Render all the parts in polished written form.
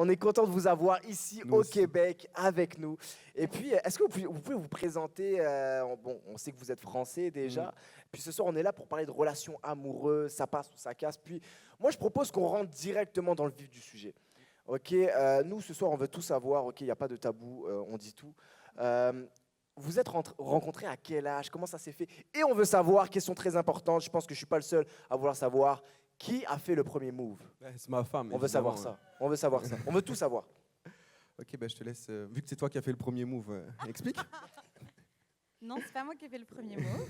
On est content de vous avoir ici Nous au aussi. Québec avec nous. Et puis, est-ce que vous pouvez vous présenter bon, on sait que vous êtes français déjà. Puis ce soir, on est là pour parler de relations amoureuses, ça passe ou ça casse. Puis moi, je propose qu'on rentre directement dans le vif du sujet. Ok, nous, ce soir, on veut tout savoir. Ok, il n'y a pas de tabou, on dit tout. Euh, Vous êtes rencontrés à quel âge? Comment ça s'est fait? Et on veut savoir, question très importante, je pense que je ne suis pas le seul à vouloir savoir, qui a fait le premier move? Ouais, c'est ma femme, On veut savoir évidemment. ça. On veut savoir ça. On veut tout savoir. Ok, ben je te laisse. Vu que c'est toi qui as fait le premier move, explique. Non, c'est pas moi qui ai fait le premier mot.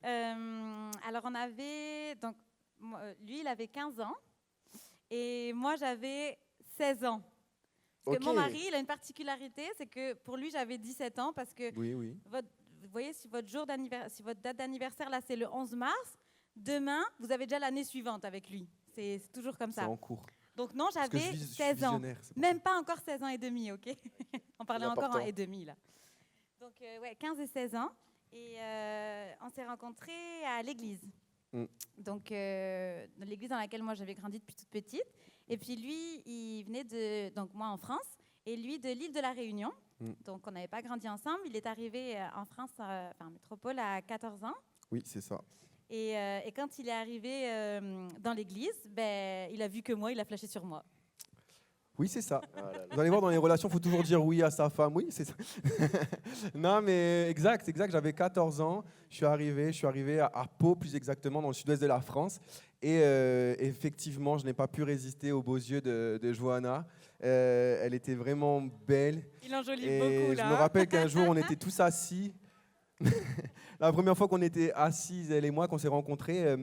Alors, on avait. Donc, lui, il avait 15 ans et moi, j'avais 16 ans. Parce que Ok. mon mari, il a une particularité, c'est que pour lui, j'avais 17 ans parce que, Oui, oui. vous voyez, si votre date d'anniversaire, là, c'est le 11 mars, demain, vous avez déjà l'année suivante avec lui. C'est toujours comme C'est ça. en cours. Donc, non, Parce que j'avais je suis 16 ans. visionnaire, c'est pour Même pas encore 16 ans et demi, OK? On parlait encore en important. et demi, là. Donc, ouais, 15 et 16 ans. Et on s'est rencontrés à l'église. Mm. Donc, dans l'église dans laquelle moi j'avais grandi depuis toute petite. Et puis lui, il venait de, donc moi en France, et lui de l'île de la Réunion. Mm. Donc, on n'avait pas grandi ensemble. Il est arrivé en France, enfin en métropole, à 14 ans. Oui, c'est ça. Et quand il est arrivé dans l'église, ben, il a vu que moi, il a flashé sur moi. Oui, c'est ça. Ah là là. Vous allez voir, dans les relations, il faut toujours dire oui à sa femme. Oui, c'est ça. Non, mais exact. J'avais 14 ans. Je suis arrivé à Pau, plus exactement, dans le sud-ouest de la France. Et effectivement, je n'ai pas pu résister aux beaux yeux de Johanna. Elle était vraiment belle. Il enjolive Et beaucoup, je là. me rappelle qu'un jour, on était tous assis. La première fois qu'on était assis, elle et moi, qu'on s'est rencontrés,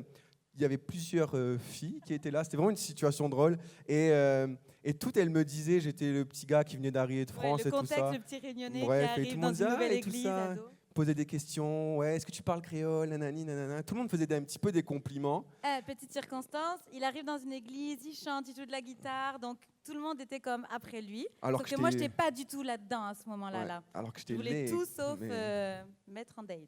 il y avait plusieurs filles qui étaient là. C'était vraiment une situation drôle. Et toutes, elles me disaient, j'étais le petit gars qui venait d'arriver de Ouais, France le et tout contexte, ça. le petit réunionnais Bref, qui et tout arrive le dans monde une disait, nouvelle ah, et tout église, ça. ado. Poser des questions. Ouais, est-ce que tu parles créole, nanani, nanana. Tout le monde faisait un petit peu des compliments. Petite circonstance, il arrive dans une église, il chante, il joue de la guitare, donc tout le monde était comme après lui. Alors Sauf que que moi, je j'étais- n'étais pas du tout là-dedans à ce moment-là. Ouais, Là. alors que Je j'étais voulais laid. tout sauf mais- mettre en date.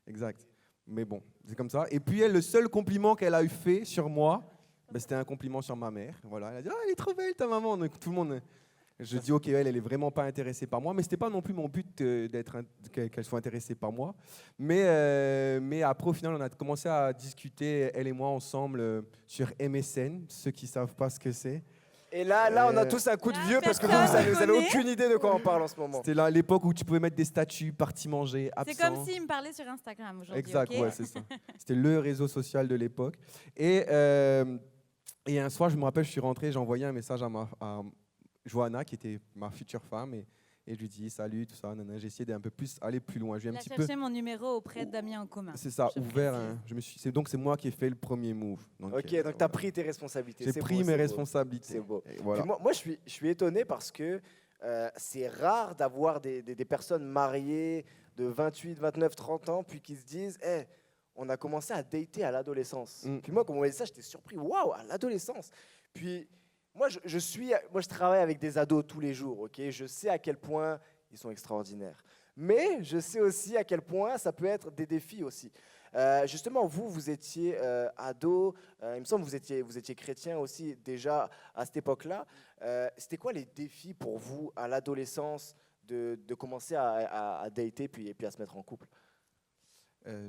Exact. Mais bon, c'est comme ça. Et puis elle, le seul compliment qu'elle a eu fait sur moi, ben, c'était un compliment sur ma mère. Voilà, elle a dit ah, elle est trop belle ta maman. Donc tout le monde. Je dis ok, elle est vraiment pas intéressée par moi, mais c'était pas non plus mon but qu'elle soit intéressée par moi. Mais après au final, on a commencé à discuter elle et moi ensemble sur MSN. Ceux qui savent pas ce que c'est. Et là, on a tous un coup de Là, vieux parce que vous personne avez connaît. aucune idée de quoi on parle en ce moment. C'était là l'époque où tu pouvais mettre des statuts, parti manger, absent. C'est comme s'il me parlait sur Instagram aujourd'hui. Exact, ok? ouais, c'est ça. C'était le réseau social de l'époque. Et un soir, je me rappelle, je suis rentré, j'ai envoyé un message à Johanna, qui était ma future femme, et je lui dis salut, tout ça. Nanana. J'ai essayé d'un peu plus aller plus loin. Je lui ai Il un a petit peu. cherché mon numéro auprès d'amis en commun. C'est ça, je ouvert. précise. Donc c'est moi qui ai fait le premier move. Ok, donc tu as voilà. pris tes responsabilités. J'ai C'est pris beau, mes c'est beau. responsabilités. C'est beau. Et voilà. Puis moi, je suis étonné parce que c'est rare d'avoir des personnes mariées de 28, 29, 30 ans, puis qui se disent hey, on a commencé à dater à l'adolescence. Mm. Puis moi, quand on m'a dit ça, j'étais surpris. Waouh, à l'adolescence. Puis moi, je travaille avec des ados tous les jours. Ok, je sais à quel point ils sont extraordinaires. Mais je sais aussi à quel point ça peut être des défis aussi. Justement, vous étiez ado, il me semble que vous étiez chrétien aussi déjà à cette époque-là. C'était quoi les défis pour vous à l'adolescence de commencer à dater puis à se mettre en couple?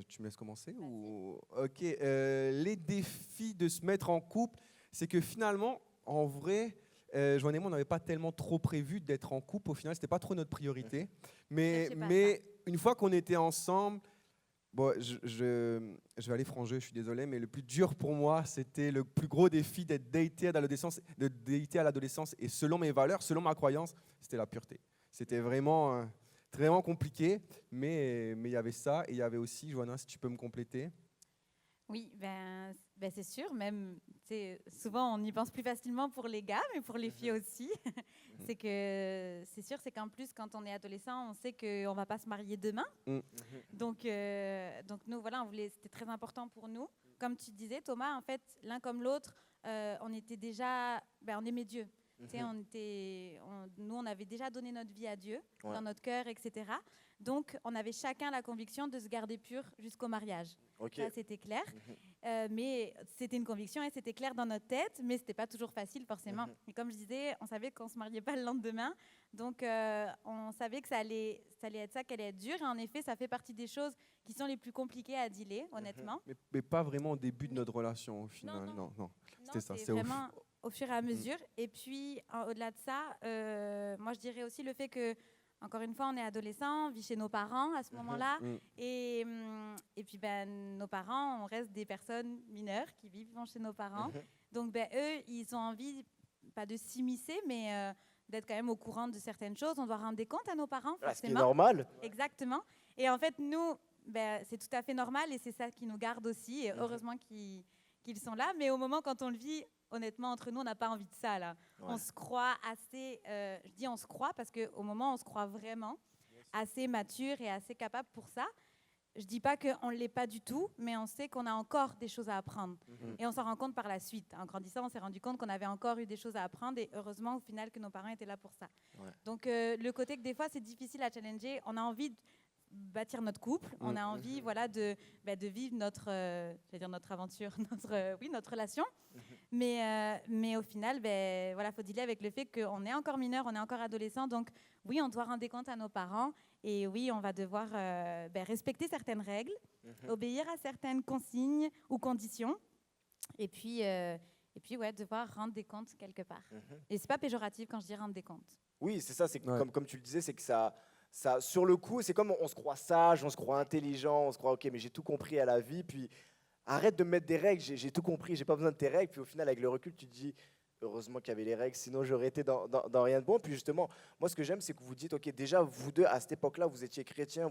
Tu me laisses commencer ou... Ok. Les défis de se mettre en couple, c'est que finalement, en vrai, Joanne et moi, on n'avait pas tellement trop prévu d'être en couple. Au final, c'était pas trop notre priorité. Mais Cherchez pas une fois qu'on était ensemble, bon, je vais aller franc-jeu, je suis désolé, mais le plus dur pour moi, c'était le plus gros défi d'être daté à l'adolescence. Et selon mes valeurs, selon ma croyance, c'était la pureté. C'était vraiment vraiment compliqué, mais il y avait ça et il y avait aussi, Johanna, si tu peux me compléter. Oui, ben c'est sûr. Même, souvent, on y pense plus facilement pour les gars, mais pour les filles aussi. C'est sûr, c'est qu'en plus, quand on est adolescent, on sait qu'on ne va pas se marier demain. Mm. Donc nous, voilà, c'était très important pour nous. Comme tu disais, Thomas, en fait, l'un comme l'autre, on était déjà, on aimait Dieu. Tu sais, nous, on avait déjà donné notre vie à Dieu, Ouais. dans notre cœur, etc. Donc, on avait chacun la conviction de se garder pur jusqu'au mariage. Ok. Ça, c'était clair. Mhm. Mais c'était une conviction et c'était clair dans notre tête, mais c'était pas toujours facile, forcément. Mhm. Et comme je disais, on savait qu'on se mariait pas le lendemain. Donc, on savait que ça allait être ça, qu'elle allait être dur. Et en effet, ça fait partie des choses qui sont les plus compliquées à dealer, honnêtement. Mais pas vraiment au début de notre relation, au final. non. Non. Non, C'était ça, c'est c'est vraiment au fur et à mesure. Et puis, au-delà de ça, moi, je dirais aussi le fait que, encore une fois, on est adolescent, on vit chez nos parents à ce moment-là. Et puis, nos parents, on reste des personnes mineures qui vivent chez nos parents. Donc, eux, ils ont envie, pas de s'immiscer, mais d'être quand même au courant de certaines choses. On doit rendre des comptes à nos parents, Ah, ce qui est forcément. normal. Exactement. Et en fait, nous, c'est tout à fait normal et c'est ça qui nous garde aussi. Et heureusement qu'ils sont là. Mais au moment quand on le vit, honnêtement, entre nous, on n'a pas envie de ça. Là. Ouais. On se croit assez... je dis on se croit parce qu'au moment, on se croit vraiment assez mature et assez capable pour ça. Je ne dis pas qu'on ne l'est pas du tout, mais on sait qu'on a encore des choses à apprendre. Et on s'en rend compte par la suite. En grandissant, on s'est rendu compte qu'on avait encore eu des choses à apprendre et heureusement, au final, que nos parents étaient là pour ça. Ouais. Donc, le côté que des fois, c'est difficile à challenger, on a envie de bâtir notre couple, on a envie de vivre notre aventure, notre relation. Mais au final, faut dealer avec le fait qu'on est encore mineur, on est encore adolescent. Donc, oui, on doit rendre des comptes à nos parents. Et oui, on va devoir respecter certaines règles, obéir à certaines consignes ou conditions. Et puis devoir rendre des comptes quelque part. Et c'est pas péjoratif quand je dis rendre des comptes. Oui, c'est ça. C'est Ouais. comme tu le disais, c'est que ça, sur le coup, c'est comme on se croit sage, on se croit intelligent, on se croit ok, mais j'ai tout compris à la vie. Puis arrête de me mettre des règles. J'ai tout compris. J'ai pas besoin de tes règles. Puis au final, avec le recul, tu te dis heureusement qu'il y avait les règles, sinon j'aurais été dans rien de bon. Puis justement, moi, ce que j'aime, c'est que vous dites ok, déjà vous deux à cette époque-là, vous étiez chrétiens,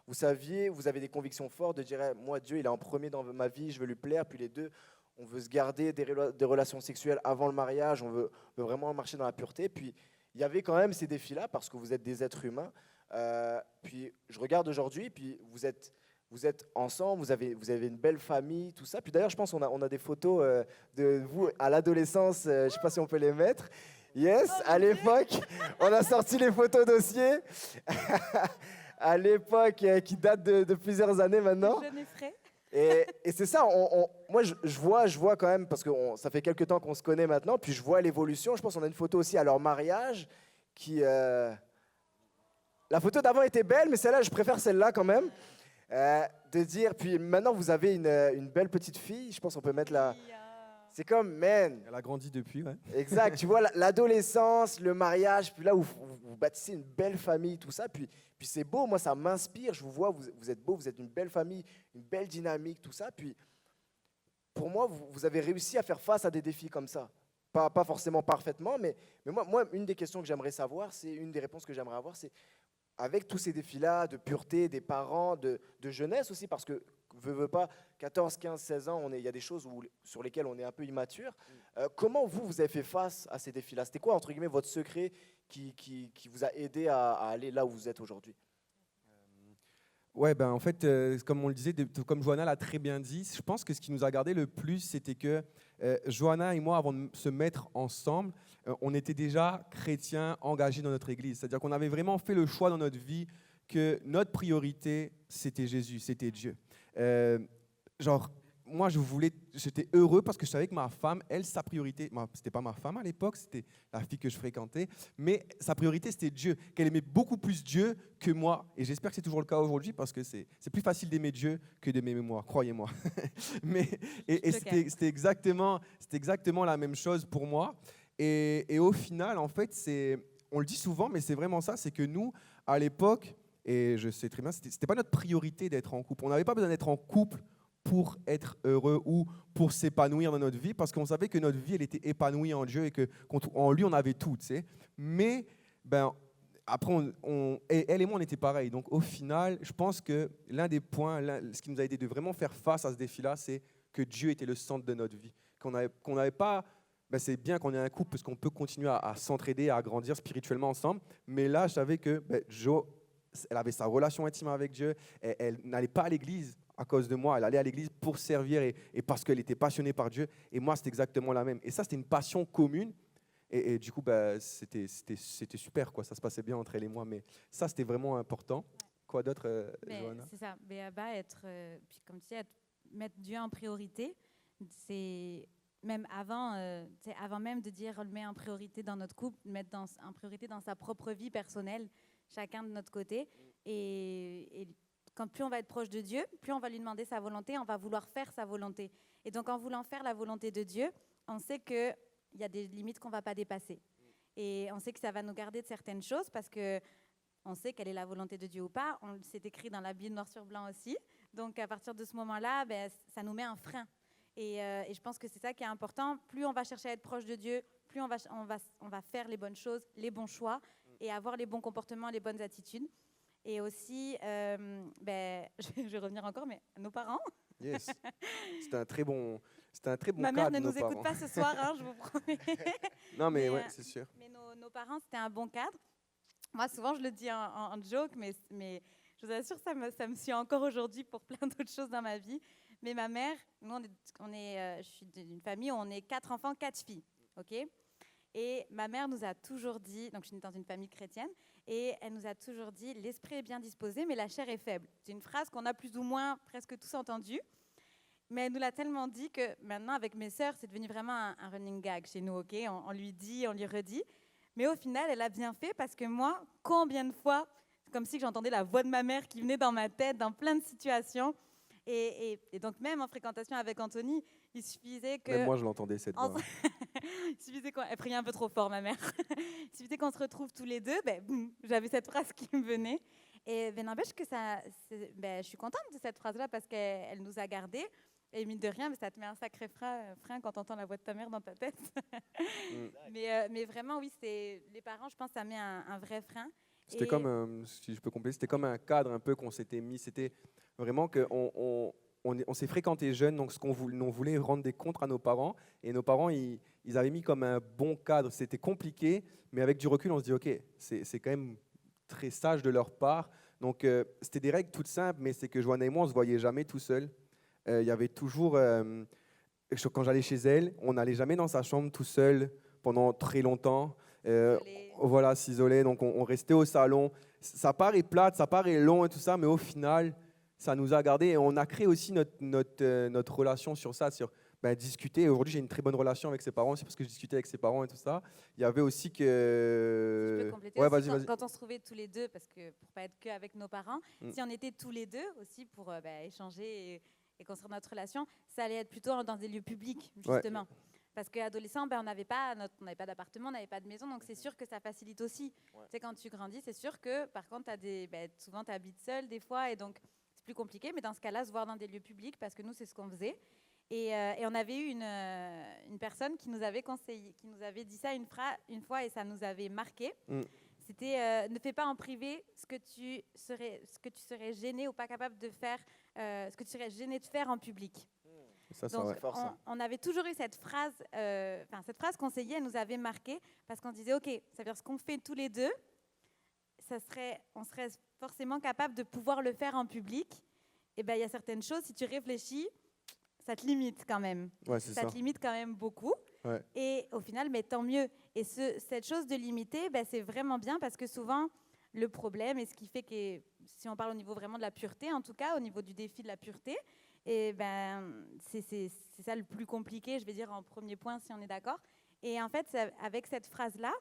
vous saviez, vous avez des convictions fortes de dire eh, moi, Dieu, il est en premier dans ma vie, je veux lui plaire. Puis les deux, on veut se garder des relations sexuelles avant le mariage. On veut vraiment marcher dans la pureté. Puis il y avait quand même ces défis-là parce que vous êtes des êtres humains. Puis je regarde aujourd'hui, puis vous êtes ensemble, vous avez une belle famille, tout ça. Puis d'ailleurs, je pense qu'on a des photos de vous à l'adolescence. Je ne sais pas si on peut les mettre. Yes, à l'époque, on a sorti les photos dossiers. À l'époque, qui date de plusieurs années maintenant. Jeune et frais. Et c'est ça, moi je vois quand même, parce que ça fait quelques temps qu'on se connaît maintenant, puis je vois l'évolution. Je pense qu'on a une photo aussi à leur mariage qui... La photo d'avant était belle, mais celle-là, je préfère celle-là quand même. De dire, puis maintenant vous avez une belle petite fille, je pense qu'on peut mettre la... C'est comme, man, Elle a grandi depuis, ouais. exact, tu vois, l'adolescence, le mariage, puis là où vous bâtissez une belle famille, tout ça, puis c'est beau, moi ça m'inspire, je vous vois, vous êtes beau, vous êtes une belle famille, une belle dynamique, tout ça, puis pour moi, vous avez réussi à faire face à des défis comme ça. Pas forcément parfaitement, mais moi, une des questions que j'aimerais savoir, c'est une des réponses que j'aimerais avoir, c'est avec tous ces défis-là de pureté des parents, de jeunesse aussi, parce que, veux pas, 14, 15, 16 ans, il y a des choses sur lesquelles on est un peu immature. Comment vous avez fait face à ces défis-là? C'était quoi, entre guillemets, votre secret qui vous a aidé à aller là où vous êtes aujourd'hui? Ouais, en fait, comme on le disait, comme Johanna l'a très bien dit, je pense que ce qui nous a gardé le plus, c'était que Johanna et moi, avant de se mettre ensemble, on était déjà chrétiens engagés dans notre église. C'est-à-dire qu'on avait vraiment fait le choix dans notre vie que notre priorité, c'était Jésus, c'était Dieu. Moi, j'étais heureux parce que je savais que ma femme, elle, sa priorité, c'était pas ma femme à l'époque, c'était la fille que je fréquentais, mais sa priorité, c'était Dieu, qu'elle aimait beaucoup plus Dieu que moi. Et j'espère que c'est toujours le cas aujourd'hui parce que c'est plus facile d'aimer Dieu que d'aimer moi, croyez-moi. Et c'était exactement la même chose pour moi. Et au final, en fait, on le dit souvent, mais c'est vraiment ça, c'est que nous, à l'époque, et je sais très bien, c'était pas notre priorité d'être en couple. On n'avait pas besoin d'être en couple pour être heureux ou pour s'épanouir dans notre vie, parce qu'on savait que notre vie, elle était épanouie en Dieu et qu'en lui, on avait tout, tu sais. Mais, après, elle et moi, on était pareils. Donc, au final, je pense que l'un des points, ce qui nous a aidé de vraiment faire face à ce défi-là, c'est que Dieu était le centre de notre vie. Qu'on n'avait pas... c'est bien qu'on ait un couple parce qu'on peut continuer à s'entraider, à grandir spirituellement ensemble. Mais là, je savais que Jo, elle avait sa relation intime avec Dieu. Elle n'allait pas à l'église à cause de moi. Elle allait à l'église pour servir et parce qu'elle était passionnée par Dieu. Et moi, c'était exactement la même. Et ça, c'était une passion commune. Et du coup, bah, c'était super, quoi. Ça se passait bien entre elle et moi. Mais ça, c'était vraiment important. Quoi d'autre, Johanna? C'est ça, Béaba, puis comme tu sais, mettre Dieu en priorité, c'est même avant, avant même de dire on le met en priorité dans notre couple, mettre en priorité dans sa propre vie personnelle, chacun de notre côté. Et quand plus on va être proche de Dieu, plus on va lui demander sa volonté, on va vouloir faire sa volonté. Et donc en voulant faire la volonté de Dieu, on sait qu'il y a des limites qu'on ne va pas dépasser. Et on sait que ça va nous garder de certaines choses parce que on sait quelle est la volonté de Dieu ou pas. C'est écrit dans la Bible noir sur blanc aussi. Donc, à partir de ce moment-là, ça nous met un frein. Et je pense que c'est ça qui est important. Plus on va chercher à être proche de Dieu, plus on va faire les bonnes choses, les bons choix et avoir les bons comportements, les bonnes attitudes. Et aussi, je vais revenir encore, mais nos parents. Yes. C'était un très bon Ma mère cadre, ne nos nous écoute parents. pas ce soir, hein, je vous promets. Non, mais Mais, ouais, c'est sûr. Mais nos parents, c'était un bon cadre. Moi, souvent, je le dis en joke, mais je vous assure, ça me suit encore aujourd'hui pour plein d'autres choses dans ma vie. Mais ma mère, nous, je suis d'une famille où on est 4 enfants, 4 filles. OK ? Et ma mère nous a toujours dit, donc je suis dans une famille chrétienne, et elle nous a toujours dit, l'esprit est bien disposé, mais la chair est faible. C'est une phrase qu'on a plus ou moins presque tous entendue. Mais elle nous l'a tellement dit que maintenant, avec mes sœurs, c'est devenu vraiment un running gag chez nous, ok ? On lui dit, on lui redit. Mais au final, elle a bien fait parce que moi, combien de fois, c'est comme si j'entendais la voix de ma mère qui venait dans ma tête dans plein de situations. Et donc, même en fréquentation avec Anthony, il suffisait que... Même moi, je l'entendais, cette voix. il suffisait elle priait un peu trop fort, ma mère. Il suffisait qu'on se retrouve tous les deux, boum, j'avais cette phrase qui me venait. Et n'empêche que je suis contente de cette phrase-là parce qu'elle nous a gardés. Et mine de rien, mais ça te met un sacré frein quand tu entends la voix de ta mère dans ta tête. Mais vraiment, oui, les parents, je pense que ça met un vrai frein. C'était comme, si je peux compléter, c'était comme un cadre un peu qu'on s'était mis. C'était vraiment qu'on on s'est fréquenté jeunes, donc on voulait rendre des comptes à nos parents. Et nos parents, ils avaient mis comme un bon cadre. C'était compliqué, mais avec du recul, on se dit, OK, c'est quand même très sage de leur part. Donc, c'était des règles toutes simples, mais c'est que Johanna et moi, on ne se voyait jamais tout seul. Il y avait toujours, quand j'allais chez elle, on n'allait jamais dans sa chambre tout seul pendant très longtemps. Voilà, s'isoler. Donc, on restait au salon. Ça paraît plate, ça paraît long et tout ça, mais au final, ça nous a gardés. Et on a créé aussi notre relation sur ça, sur discuter. Aujourd'hui, j'ai une très bonne relation avec ses parents. C'est parce que je discutais avec ses parents et tout ça. Il y avait aussi que... Je peux compléter aussi, vas-y. Quand on se trouvait tous les deux, parce que pour ne pas être qu'avec nos parents, si on était tous les deux aussi pour échanger et construire notre relation, ça allait être plutôt dans des lieux publics, justement. Ouais. Parce qu'adolescent, on n'avait pas d'appartement, on n'avait pas de maison, donc c'est sûr que ça facilite aussi. Ouais. Tu sais, quand tu grandis, c'est sûr que, par contre, souvent, tu habites seul des fois, et donc c'est plus compliqué, mais dans ce cas-là, se voir dans des lieux publics, parce que nous, c'est ce qu'on faisait. Et on avait eu une personne qui nous avait conseillé, qui nous avait dit ça une fois, et ça nous avait marqué. C'était ne fais pas en privé ce que tu serais gêné ou pas capable de faire, ce que tu serais gêné de faire en public. Donc, on avait toujours eu cette phrase conseillée, elle nous avait marqué parce qu'on disait, OK, ça veut dire ce qu'on fait tous les deux, on serait forcément capable de pouvoir le faire en public. Et il y a certaines choses, si tu réfléchis, ça te limite quand même. Ouais, ça te limite quand même beaucoup. Ouais. Et au final, mais tant mieux. Et cette chose de limiter, c'est vraiment bien parce que souvent, le problème, et ce qui fait que, si on parle au niveau vraiment de la pureté, en tout cas, au niveau du défi de la pureté, et c'est ça le plus compliqué, je vais dire en premier point, si on est d'accord. Et en fait, avec cette phrase-là,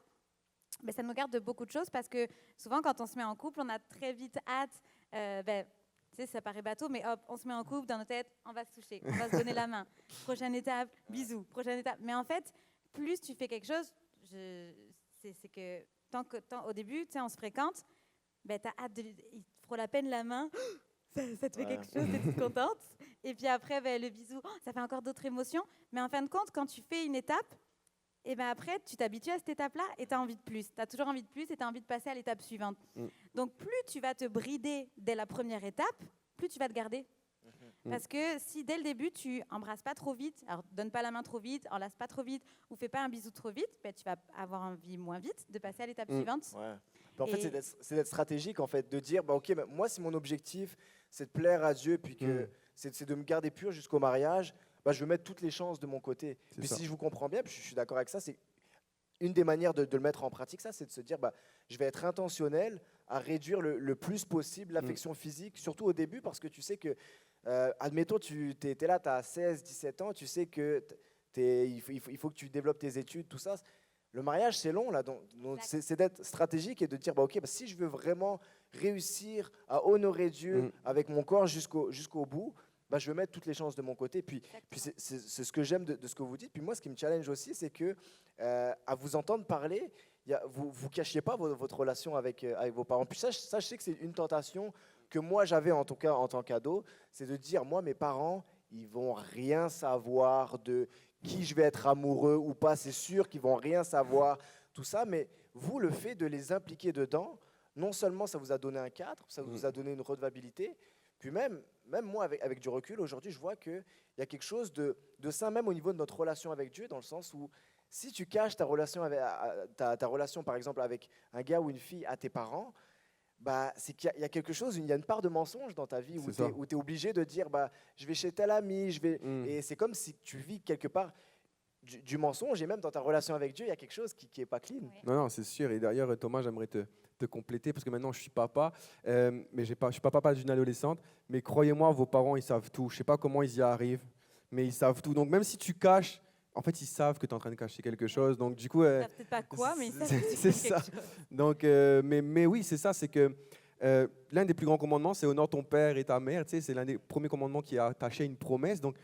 ça nous garde de beaucoup de choses parce que souvent, quand on se met en couple, on a très vite hâte, tu sais, ça paraît bateau, mais hop, on se met en couple, dans nos têtes, on va se toucher, on va se donner la main. Prochaine étape, bisous, prochaine étape. Mais en fait, plus tu fais quelque chose, c'est que au début, tu sais, on se fréquente, t'as hâte, il te fera la peine la main, ça te fait quelque chose, t'es toute contente. Et puis après, le bisou, ça fait encore d'autres émotions. Mais en fin de compte, quand tu fais une étape, et après, tu t'habitues à cette étape-là et tu as envie de plus. Tu as toujours envie de plus et tu as envie de passer à l'étape suivante. Donc, plus tu vas te brider dès la première étape, plus tu vas te garder. Parce que si dès le début, tu embrasses pas trop vite, alors donne pas la main trop vite, enlace pas trop vite ou fais pas un bisou trop vite, tu vas avoir envie moins vite de passer à l'étape suivante. Ouais. En fait, c'est d'être stratégique, en fait, de dire, OK, moi, si mon objectif, c'est de plaire à Dieu, puis que c'est de me garder pur jusqu'au mariage, je vais mettre toutes les chances de mon côté. Puis si je vous comprends bien, puis je suis d'accord avec ça, c'est une des manières de le mettre en pratique, ça, c'est de se dire, je vais être intentionnel à réduire le plus possible l'affection physique, surtout au début, parce que tu sais que, admettons, tu es là, tu as 16, 17 ans, tu sais que il faut que tu développes tes études, tout ça. Le mariage, c'est long, là, donc c'est d'être stratégique et de dire, ok, si je veux vraiment réussir à honorer Dieu avec mon corps jusqu'au bout, je vais mettre toutes les chances de mon côté. Puis c'est ce que j'aime de ce que vous dites. Puis moi, ce qui me challenge aussi, c'est que à vous entendre parler, vous ne cachiez pas votre relation avec vos parents. Puis ça, je sais que c'est une tentation que moi, j'avais en tout cas en tant qu'ado, c'est de dire, moi, mes parents, ils vont rien savoir de qui je vais être amoureux ou pas. C'est sûr qu'ils vont rien savoir, tout ça. Mais vous, le fait de les impliquer dedans, non seulement ça vous a donné un cadre, ça vous a donné une redevabilité, puis même moi, avec du recul, aujourd'hui, je vois qu'il y a quelque chose de sain, même au niveau de notre relation avec Dieu, dans le sens où si tu caches ta relation, ta relation par exemple, avec un gars ou une fille à tes parents, c'est qu'il y a quelque chose, il y a une part de mensonge dans ta vie où tu es obligé de dire je vais chez tel ami, et c'est comme si tu vis quelque part du mensonge, et même dans ta relation avec Dieu, il y a quelque chose qui n'est pas clean. Oui. Non, c'est sûr. Et d'ailleurs, Thomas, j'aimerais te compléter parce que maintenant, je suis papa, mais je suis pas papa d'une adolescente. Mais croyez-moi, vos parents, ils savent tout. Je ne sais pas comment ils y arrivent, mais ils savent tout. Donc, même si tu caches, en fait, ils savent que tu es en train de cacher quelque chose. Donc, du coup, ils savent peut-être pas quoi, mais ils savent que tu c'est fais ça. quelque chose. Donc, mais oui, c'est ça. C'est que l'un des plus grands commandements, c'est honore ton père et ta mère. Tu sais, c'est l'un des premiers commandements qui est attaché à une promesse. Donc,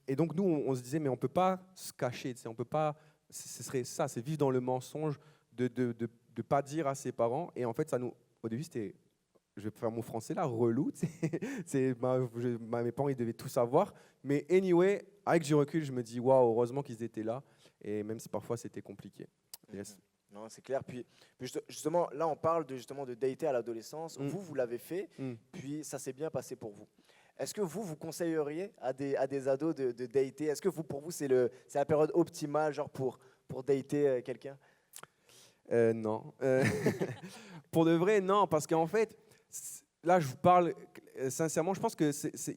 et donc, nous, on se disait, mais on ne peut pas se cacher. Tu sais, on peut pas. Ce serait ça, c'est vivre dans le mensonge de pas dire à ses parents. Et en fait, ça nous, au début, c'était, je vais faire mon français là, relou. Mes parents, ils devaient tout savoir. Mais anyway, avec du recul, je me dis, waouh, heureusement qu'ils étaient là. Et même si parfois c'était compliqué. Yes. Non, c'est clair. Puis justement, là, on parle de dater à l'adolescence. Vous l'avez fait, puis ça s'est bien passé pour vous. Est-ce que vous conseilleriez à des ados de dater? Est-ce que pour vous, c'est la période optimale genre pour dater quelqu'un? Non. Pour de vrai, non. Parce qu'en fait, là, je vous parle sincèrement, je pense que,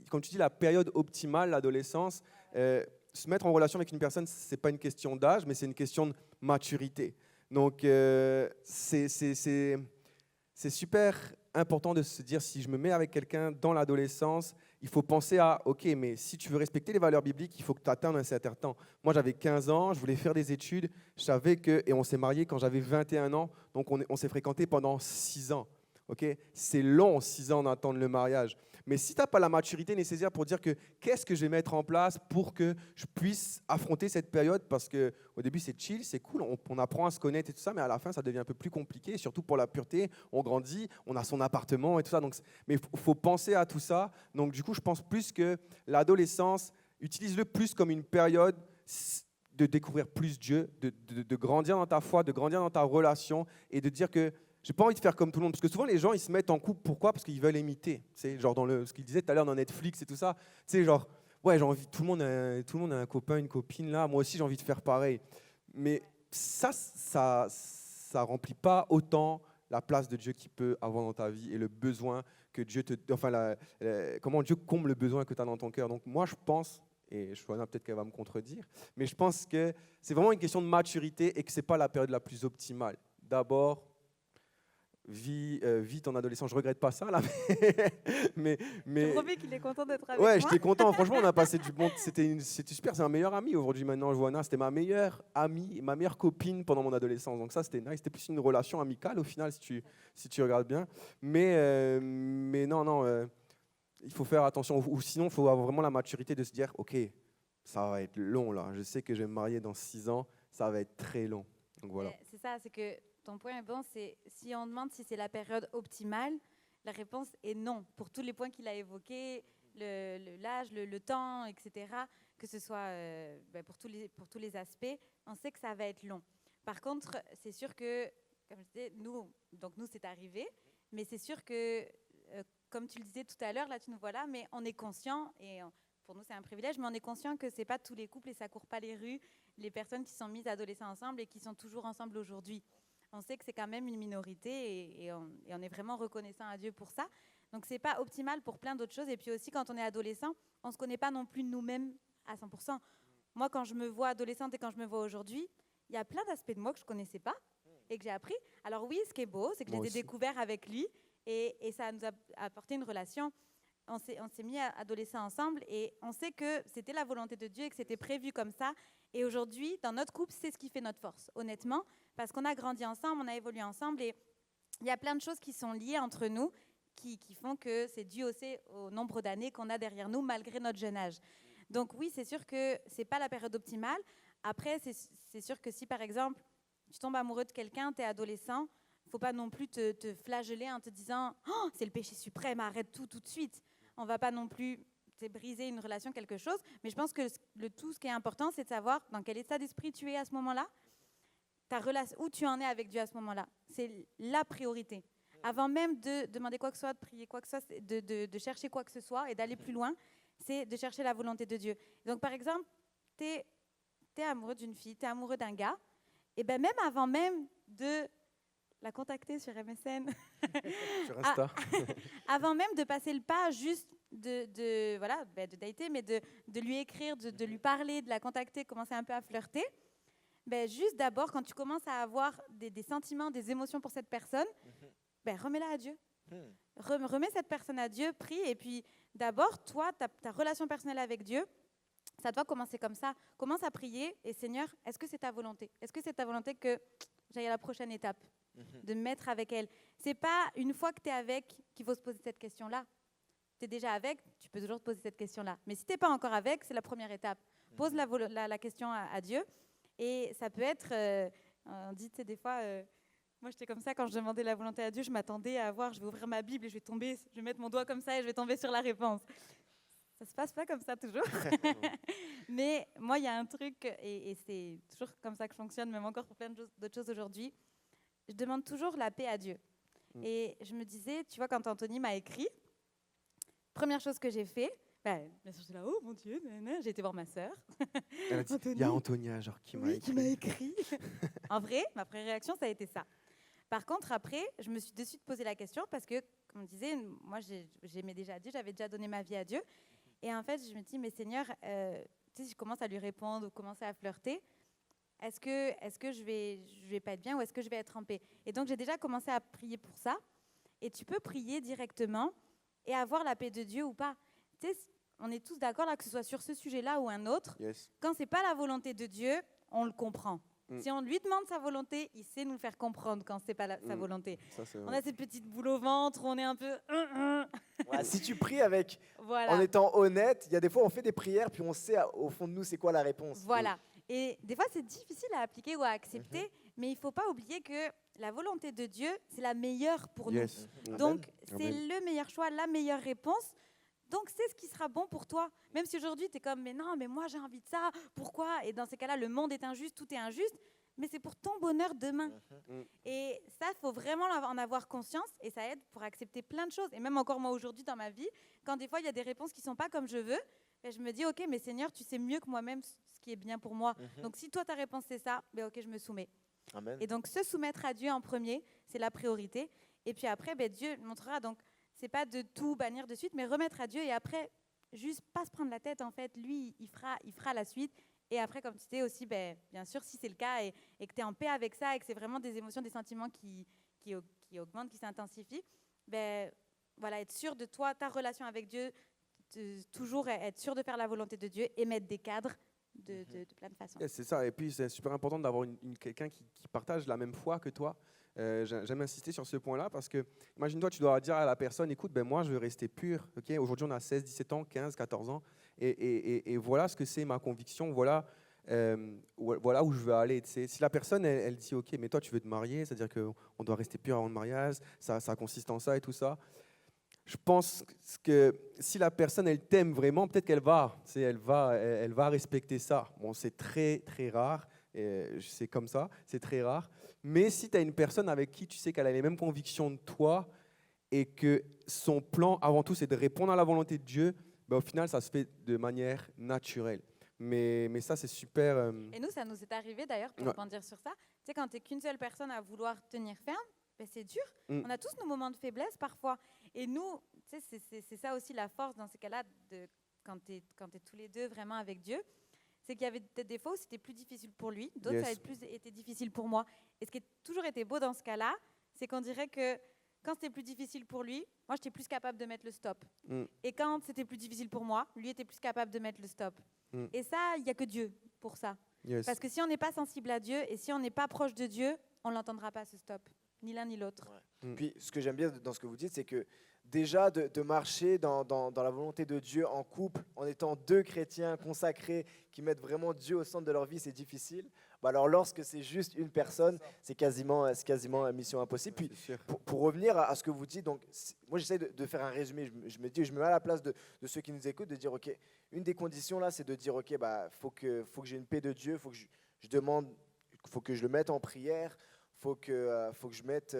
comme tu dis, la période optimale, l'adolescence, se mettre en relation avec une personne, ce n'est pas une question d'âge, mais c'est une question de maturité. Donc, c'est super important de se dire, si je me mets avec quelqu'un dans l'adolescence, il faut penser à, ok, mais si tu veux respecter les valeurs bibliques, il faut que tu atteignes un certain temps. Moi, j'avais 15 ans, je voulais faire des études, je savais que, et on s'est mariés quand j'avais 21 ans, donc on s'est fréquentés pendant 6 ans. Okay, c'est long, 6 ans d'attendre le mariage. Mais si tu n'as pas la maturité nécessaire pour dire que qu'est-ce que je vais mettre en place pour que je puisse affronter cette période, parce qu'au début c'est chill, c'est cool, on apprend à se connaître et tout ça, mais à la fin ça devient un peu plus compliqué, surtout pour la pureté, on grandit, on a son appartement et tout ça. Donc, mais il faut penser à tout ça. Donc du coup je pense plus que l'adolescence, utilise-le plus comme une période de découvrir plus Dieu, de grandir dans ta foi, de grandir dans ta relation et de dire que j'ai pas envie de faire comme tout le monde, parce que souvent les gens ils se mettent en couple, pourquoi? Parce qu'ils veulent imiter, c'est genre dans ce qu'il disait tout à l'heure dans Netflix et tout ça, tu sais genre ouais j'ai envie, tout le monde a un copain, une copine là, moi aussi j'ai envie de faire pareil, mais ça remplit pas autant la place de Dieu qui peut avoir dans ta vie et le besoin que Dieu comment Dieu comble le besoin que tu as dans ton cœur. Donc moi je pense, et Joanna peut-être qu'elle va me contredire, mais je pense que c'est vraiment une question de maturité et que c'est pas la période la plus optimale. D'abord vis ton adolescence, je regrette pas ça là, mais Je promets qu'il est content d'être avec ouais, moi. j'étais content. Franchement, on a passé du bon. C'était super. C'est un meilleur ami aujourd'hui. Maintenant, Joanna, c'était ma meilleure amie, ma meilleure copine pendant mon adolescence. Donc ça, c'était nice. C'était plus une relation amicale au final, si tu regardes bien. Mais non, il faut faire attention. Ou sinon, il faut avoir vraiment la maturité de se dire, ok, ça va être long là. Je sais que je vais me marier dans 6 ans. Ça va être très long. Donc voilà. C'est ça, c'est que ton point est bon, c'est si on demande si c'est la période optimale, la réponse est non. Pour tous les points qu'il a évoqués, l'âge, le temps, etc., que ce soit pour tous les aspects, on sait que ça va être long. Par contre, c'est sûr que, comme je disais, nous c'est arrivé, mais c'est sûr que, comme tu le disais tout à l'heure, là tu nous vois là, mais on est conscient, et pour nous c'est un privilège, mais on est conscient que ce n'est pas tous les couples et ça ne court pas les rues, les personnes qui sont mises adolescents ensemble et qui sont toujours ensemble aujourd'hui. On sait que c'est quand même une minorité et on est vraiment reconnaissant à Dieu pour ça. Donc, ce n'est pas optimal pour plein d'autres choses. Et puis aussi, quand on est adolescent, on ne se connaît pas non plus nous-mêmes à 100%. Moi, quand je me vois adolescente et quand je me vois aujourd'hui, il y a plein d'aspects de moi que je ne connaissais pas et que j'ai appris. Alors oui, ce qui est beau, c'est que je Moi les ai aussi. découverts avec lui et ça nous a apporté une relation. On s'est mis adolescents ensemble et on sait que c'était la volonté de Dieu et que c'était prévu comme ça. Et aujourd'hui, dans notre couple, c'est ce qui fait notre force, honnêtement, parce qu'on a grandi ensemble, on a évolué ensemble et il y a plein de choses qui sont liées entre nous qui font que c'est dû aussi au nombre d'années qu'on a derrière nous malgré notre jeune âge. Donc oui, c'est sûr que ce n'est pas la période optimale. Après, c'est sûr que si par exemple, tu tombes amoureux de quelqu'un, tu es adolescent, il ne faut pas non plus te flageller en te disant oh, c'est le péché suprême, arrête tout de suite. On ne va pas non plus briser une relation, quelque chose. Mais je pense que ce qui est important, c'est de savoir dans quel état d'esprit tu es à ce moment-là, ta relation, où tu en es avec Dieu à ce moment-là. C'est la priorité. Avant même de demander quoi que ce soit, de prier quoi que ce soit, de chercher quoi que ce soit et d'aller plus loin, c'est de chercher la volonté de Dieu. Donc, par exemple, tu es amoureux d'une fille, tu es amoureux d'un gars, et bien même avant même de la contacter sur MSN, Sur Insta. avant même de passer le pas juste de dater, mais de lui écrire, de lui parler, de la contacter, commencer un peu à flirter, ben juste d'abord, quand tu commences à avoir des sentiments, des émotions pour cette personne, ben remets-la à Dieu. Remets cette personne à Dieu, prie, et puis d'abord, toi, ta relation personnelle avec Dieu, ça doit commencer comme ça. Commence à prier, et Seigneur, est-ce que c'est ta volonté? Est-ce que c'est ta volonté que j'aille à la prochaine étape, de me mettre avec elle? C'est pas une fois que tu es avec qu'il faut se poser cette question-là. Tu es déjà avec, tu peux toujours te poser cette question-là. Mais si tu n'es pas encore avec, c'est la première étape. Pose la question à Dieu. Et ça peut être, on dit, tu sais, des fois, moi j'étais comme ça quand je demandais la volonté à Dieu, je m'attendais à voir, je vais ouvrir ma Bible et je vais mettre mon doigt comme ça et je vais tomber sur la réponse. Ça se passe pas comme ça toujours. Mais moi, il y a un truc, et c'est toujours comme ça que je fonctionne, même encore pour plein d'autres choses aujourd'hui. Je demande toujours la paix à Dieu. Et je me disais, tu vois, quand Anthony m'a écrit, première chose que j'ai fait, bien sûr, j'étais là, oh mon Dieu, j'ai été voir ma sœur. Elle a dit, il y a Antonia, genre, qui m'a écrit. En vrai, ma première réaction, ça a été ça. Par contre, après, je me suis de suite posé la question parce que, comme je disais, moi, j'aimais déjà Dieu, j'avais déjà donné ma vie à Dieu. Et en fait, je me dis, mais Seigneur, tu sais, si je commence à lui répondre ou commencer à flirter, est-ce que je vais pas être bien ou est-ce que je vais être en paix? Et donc, j'ai déjà commencé à prier pour ça. Et tu peux prier directement et avoir la paix de Dieu ou pas. Tu sais, on est tous d'accord là, que ce soit sur ce sujet-là ou un autre. Yes. Quand c'est pas la volonté de Dieu, on le comprend. Si on lui demande sa volonté, il sait nous le faire comprendre quand c'est pas sa volonté. Ça, c'est On a cette petite boule au ventre, on est un peu... Ouais, si tu pries avec, Voilà. en étant honnête, il y a des fois on fait des prières puis on sait au fond de nous c'est quoi la réponse. Voilà. Et des fois, c'est difficile à appliquer ou à accepter, mais il ne faut pas oublier que la volonté de Dieu, c'est la meilleure pour Yes. nous. Donc, Amen. c'est le meilleur choix, la meilleure réponse. Donc, c'est ce qui sera bon pour toi. Même si aujourd'hui, tu es comme, mais non, mais moi, j'ai envie de ça. Pourquoi? Et dans ces cas-là, le monde est injuste, tout est injuste. Mais c'est pour ton bonheur demain. Et ça, il faut vraiment en avoir conscience. Et ça aide pour accepter plein de choses. Et même encore moi, aujourd'hui, dans ma vie, quand des fois, il y a des réponses qui ne sont pas comme je veux, ben, je me dis, OK, mais Seigneur, tu sais mieux que moi-même ce qui est bien pour moi. Donc, si toi, ta réponse, c'est ça, ben, OK, je me soumets. Amen. Et donc, se soumettre à Dieu en premier, c'est la priorité. Et puis après, ben, Dieu montrera. Donc, c'est pas de tout bannir de suite, mais remettre à Dieu. Et après, juste pas se prendre la tête, en fait. Lui, il fera la suite. Et après, comme tu sais aussi, ben, bien sûr, si c'est le cas et que tu es en paix avec ça et que c'est vraiment des émotions, des sentiments qui augmentent, qui s'intensifient, ben, voilà, être sûr de toi, ta relation avec Dieu, toujours être sûr de faire la volonté de Dieu et mettre des cadres de plein de façons. Yeah, c'est ça, et puis c'est super important d'avoir quelqu'un qui partage la même foi que toi. J'aime insister sur ce point-là parce que, imagine-toi, tu dois dire à la personne, écoute, ben moi je veux rester pur. Okay? Aujourd'hui, on a 16, 17 ans, 15, 14 ans, et voilà ce que c'est ma conviction, voilà où je veux aller. Si la personne, elle dit, ok, mais toi tu veux te marier, c'est-à-dire qu'on doit rester pur avant le mariage, ça consiste en ça et tout ça. Je pense que si la personne, elle t'aime vraiment, peut-être qu'elle va, elle va respecter ça. Bon, c'est très, très rare, c'est comme ça, c'est très rare. Mais si tu as une personne avec qui tu sais qu'elle a les mêmes convictions de toi et que son plan, avant tout, c'est de répondre à la volonté de Dieu, ben, au final, ça se fait de manière naturelle. Mais ça, c'est super... Et nous, ça nous est arrivé d'ailleurs, pour rebondir sur ça. Tu sais, quand tu n'es qu'une seule personne à vouloir tenir ferme, ben, c'est dur. On a tous nos moments de faiblesse parfois. Et nous, tu sais, c'est ça aussi la force dans ces cas-là, quand tu es tous les deux vraiment avec Dieu, c'est qu'il y avait peut-être des fois où c'était plus difficile pour lui, d'autres Yes. ça a plus été difficile pour moi. Et ce qui a toujours été beau dans ce cas-là, c'est qu'on dirait que quand c'était plus difficile pour lui, moi j'étais plus capable de mettre le stop. Mm. Et quand c'était plus difficile pour moi, lui était plus capable de mettre le stop. Mm. Et ça, il n'y a que Dieu pour ça. Yes. Parce que si on n'est pas sensible à Dieu et si on n'est pas proche de Dieu, on ne l'entendra pas ce stop, ni l'un ni l'autre. Mm. Puis ce que j'aime bien dans ce que vous dites, c'est que déjà de marcher dans la volonté de Dieu en couple, en étant deux chrétiens consacrés qui mettent vraiment Dieu au centre de leur vie, c'est difficile. Bah alors lorsque c'est juste une personne, c'est quasiment mission impossible. Puis C'est sûr. pour revenir à ce que vous dites, donc, moi j'essaie de faire un résumé. Je me mets à la place de ceux qui nous écoutent, de dire, ok, une des conditions là, c'est de dire, ok, bah, faut que j'ai une paix de Dieu, faut que je demande, faut que je le mette en prière, faut que je mette,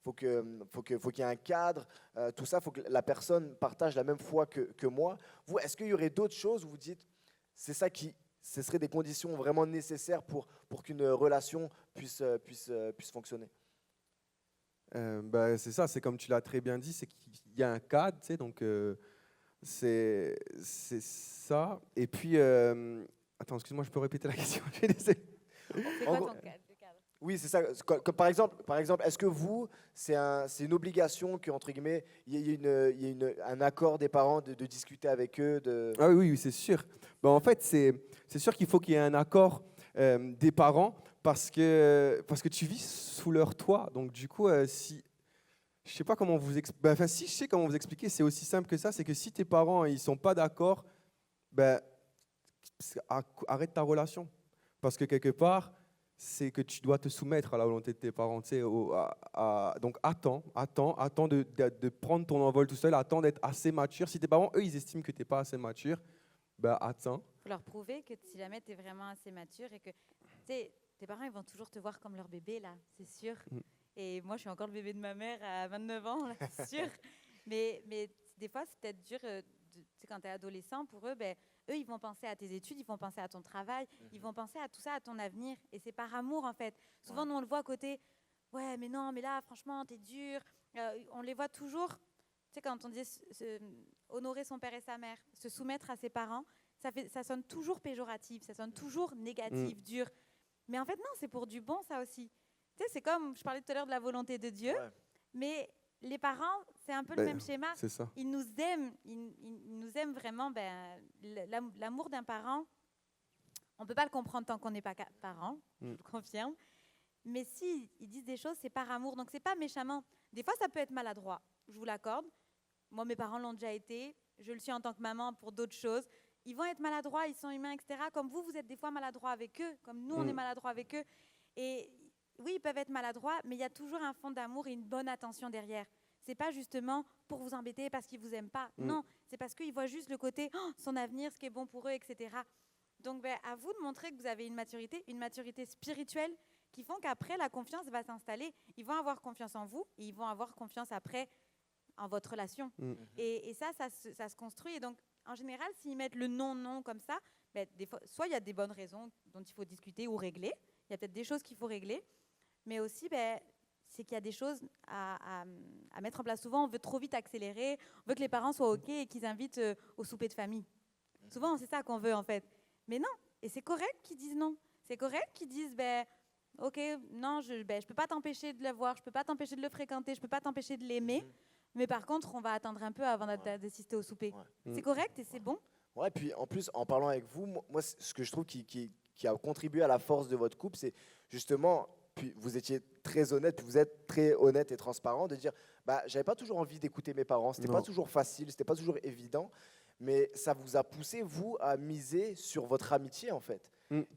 faut qu'il y ait un cadre, tout ça, faut que la personne partage la même foi que moi. Vous, est-ce qu'il y aurait d'autres choses où vous dites, ce serait des conditions vraiment nécessaires pour qu'une relation puisse fonctionner? C'est ça, c'est comme tu l'as très bien dit, c'est qu'il y a un cadre, tu sais, donc c'est ça. Et puis, attends, excuse-moi, je peux répéter la question? Je suis désolé. C'est En quoi gros- ton cadre, le cadre? Oui, c'est ça. Par exemple, est-ce que vous, c'est une obligation que, entre guillemets, il y ait un accord des parents de discuter avec eux Ah oui, oui, c'est sûr. En fait, c'est sûr qu'il faut qu'il y ait un accord des parents parce que tu vis sous leur toit. Donc, du coup, si je sais pas comment vous expliquer, si je sais comment vous expliquer, c'est aussi simple que ça. C'est que si tes parents ils sont pas d'accord, arrête ta relation parce que quelque part, c'est que tu dois te soumettre à la volonté de tes parents. Tu sais, donc attends de prendre ton envol tout seul, attends d'être assez mature. Si tes parents, eux, ils estiment que tu n'es pas assez mature, attends. Il faut leur prouver que si jamais tu es vraiment assez mature et que, tu sais, tes parents, ils vont toujours te voir comme leur bébé, là, c'est sûr. Mm. Et moi, je suis encore le bébé de ma mère à 29 ans, là, c'est sûr. mais des fois, c'est peut-être dur, tu sais, quand tu es adolescent, pour eux, eux, ils vont penser à tes études, ils vont penser à ton travail, ils vont penser à tout ça, à ton avenir. Et c'est par amour, en fait. Souvent, nous, on le voit à côté, ouais, mais non, mais là, franchement, t'es dur. On les voit toujours, tu sais, quand on dit honorer son père et sa mère, se soumettre à ses parents, ça sonne toujours péjoratif, ça sonne toujours négatif, dur. Mais en fait, non, c'est pour du bon, ça aussi. Tu sais, c'est comme, je parlais tout à l'heure de la volonté de Dieu, Ouais. mais les parents, c'est un peu le même schéma. C'est ça. Ils nous aiment, ils nous aiment vraiment. L'amour d'un parent, on ne peut pas le comprendre tant qu'on n'est pas parent, je le confirme. Mais si ils disent des choses, c'est par amour, donc c'est pas méchamment. Des fois, ça peut être maladroit, je vous l'accorde. Moi, mes parents l'ont déjà été, je le suis en tant que maman pour d'autres choses. Ils vont être maladroits, ils sont humains, etc. Comme vous êtes des fois maladroits avec eux, comme nous, on est maladroits avec eux. Et oui, ils peuvent être maladroits, mais il y a toujours un fond d'amour et une bonne attention derrière. C'est pas justement pour vous embêter parce qu'ils vous aiment pas. Non, c'est parce qu'ils voient juste le côté son avenir, ce qui est bon pour eux, etc. Donc, à vous de montrer que vous avez une maturité spirituelle qui font qu'après, la confiance va s'installer. Ils vont avoir confiance en vous et ils vont avoir confiance après en votre relation. Et ça se construit. Et donc, en général, s'ils mettent le non comme ça, des fois, soit il y a des bonnes raisons dont il faut discuter ou régler. Il y a peut-être des choses qu'il faut régler. Mais aussi, c'est qu'il y a des choses à mettre en place. Souvent, on veut trop vite accélérer. On veut que les parents soient OK et qu'ils invitent au souper de famille. Souvent, c'est ça qu'on veut, en fait. Mais non. Et c'est correct qu'ils disent non. C'est correct qu'ils disent, OK, non, je ne peux pas t'empêcher de le voir, je ne peux pas t'empêcher de le fréquenter, je ne peux pas t'empêcher de l'aimer. Mais par contre, on va attendre un peu avant d'assister au souper. C'est correct et c'est bon. Ouais, puis en plus, en parlant avec vous, moi ce que je trouve qui a contribué à la force de votre couple, c'est justement, puis vous étiez très honnête, puis vous êtes très honnête et transparent, de dire, j'avais pas toujours envie d'écouter mes parents, c'était pas toujours facile, c'était pas toujours évident, mais ça vous a poussé, vous, à miser sur votre amitié, en fait.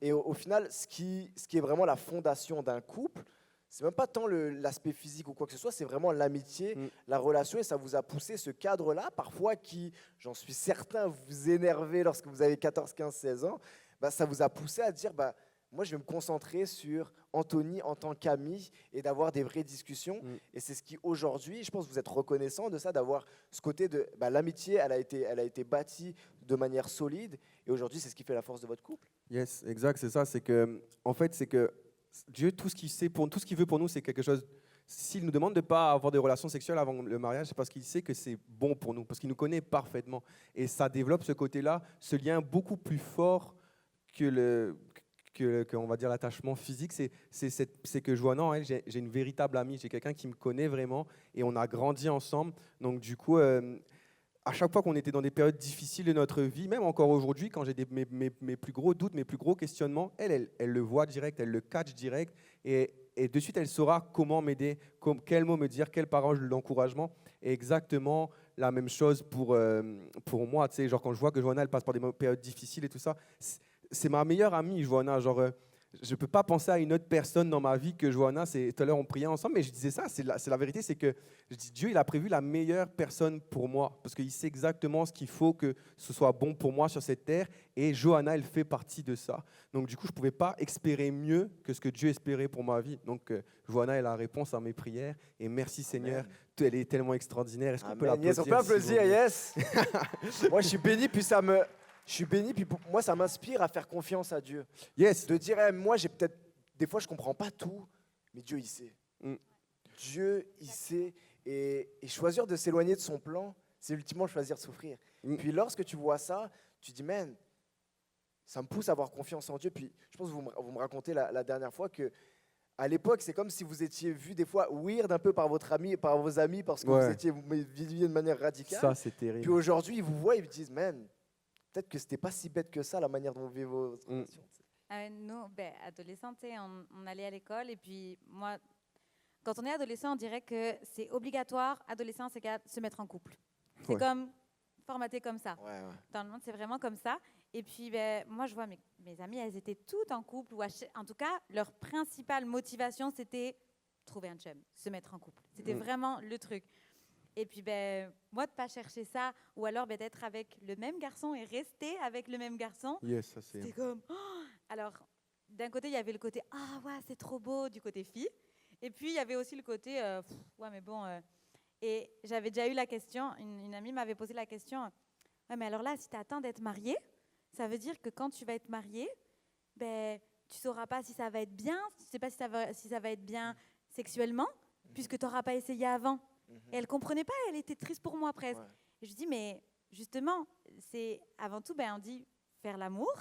Et au final, ce qui est vraiment la fondation d'un couple, c'est même pas tant l'aspect physique ou quoi que ce soit, c'est vraiment l'amitié, la relation, et ça vous a poussé ce cadre-là, parfois qui, j'en suis certain, vous énervez lorsque vous avez 14, 15, 16 ans, ça vous a poussé à dire, moi je vais me concentrer sur Anthony en tant qu'ami et d'avoir des vraies discussions. Et c'est ce qui aujourd'hui, je pense que vous êtes reconnaissant de ça, d'avoir ce côté de l'amitié, elle a été bâtie de manière solide, et aujourd'hui c'est ce qui fait la force de votre couple. Yes, exact, c'est ça. C'est que, en fait, c'est que Dieu, tout ce qu'il veut pour nous, c'est quelque chose. S'il nous demande de ne pas avoir de relations sexuelles avant le mariage, c'est parce qu'il sait que c'est bon pour nous, parce qu'il nous connaît parfaitement. Et ça développe ce côté-là, ce lien beaucoup plus fort que on va dire l'attachement physique, c'est que Joanna, elle, j'ai une véritable amie, j'ai quelqu'un qui me connaît vraiment et on a grandi ensemble. Donc du coup, à chaque fois qu'on était dans des périodes difficiles de notre vie, même encore aujourd'hui, quand j'ai mes plus gros doutes, mes plus gros questionnements, elle le voit direct, elle le catch direct et de suite elle saura comment m'aider, quels mots me dire, quelles paroles d'encouragement. Et exactement la même chose pour moi, tu sais, genre quand je vois que Joanna elle passe par des périodes difficiles et tout ça, c'est ma meilleure amie, Joanna. Genre, je ne peux pas penser à une autre personne dans ma vie que Joanna. Tout à l'heure, on priait ensemble, mais je disais ça, c'est la vérité, c'est que je dis, Dieu, il a prévu la meilleure personne pour moi, parce qu'il sait exactement ce qu'il faut que ce soit bon pour moi sur cette terre, et Joanna, elle fait partie de ça. Donc, du coup, je ne pouvais pas espérer mieux que ce que Dieu espérait pour ma vie. Donc, Joanna est la réponse à mes prières, et merci Seigneur, elle est tellement extraordinaire. Est-ce qu'on peut l'applaudir? Yes, on peut applaudir, yes. Moi, je suis béni, puis je suis béni, puis moi, ça m'inspire à faire confiance à Dieu. Yes. De dire, moi, j'ai peut-être, des fois, je comprends pas tout, mais Dieu, il sait. Dieu, il sait. Et choisir de s'éloigner de son plan, c'est ultimement choisir de souffrir. Puis lorsque tu vois ça, tu dis, man, ça me pousse à avoir confiance en Dieu. Puis je pense que vous me racontez la dernière fois que à l'époque, c'est comme si vous étiez vu des fois weird un peu par vos amis, parce que vous viviez de manière radicale. Ça, c'est terrible. Puis aujourd'hui, ils vous voient, ils vous disent, man, peut-être que c'était pas si bête que ça, la manière dont vous vivez vos relations. Nous, adolescentes, on allait à l'école et puis moi, quand on est adolescent, on dirait que c'est obligatoire, adolescent, c'est qu'à se mettre en couple. C'est comme formaté comme ça. Ouais. Dans le monde, c'est vraiment comme ça. Et puis, moi, je vois mes amies, elles étaient toutes en couple. Ou en tout cas, leur principale motivation, c'était trouver un chum, se mettre en couple. C'était vraiment le truc. Et puis, moi, de ne pas chercher ça, ou alors d'être avec le même garçon et rester avec le même garçon, c'était comme... Oh. Alors, d'un côté, il y avait le côté « Ah, ouais, c'est trop beau » du côté fille. Et puis, il y avait aussi le côté « Ouais, mais bon... Et j'avais déjà eu la question, une amie m'avait posé la question « Ouais, mais alors là, si tu attends d'être mariée, ça veut dire que quand tu vas être mariée, tu ne sauras pas si ça va être bien, tu ne sais pas si ça va être bien sexuellement, puisque tu n'auras pas essayé avant. » Et elle ne comprenait pas, elle était triste pour moi presque. Ouais. Et je dis, mais justement, c'est avant tout, on dit faire l'amour.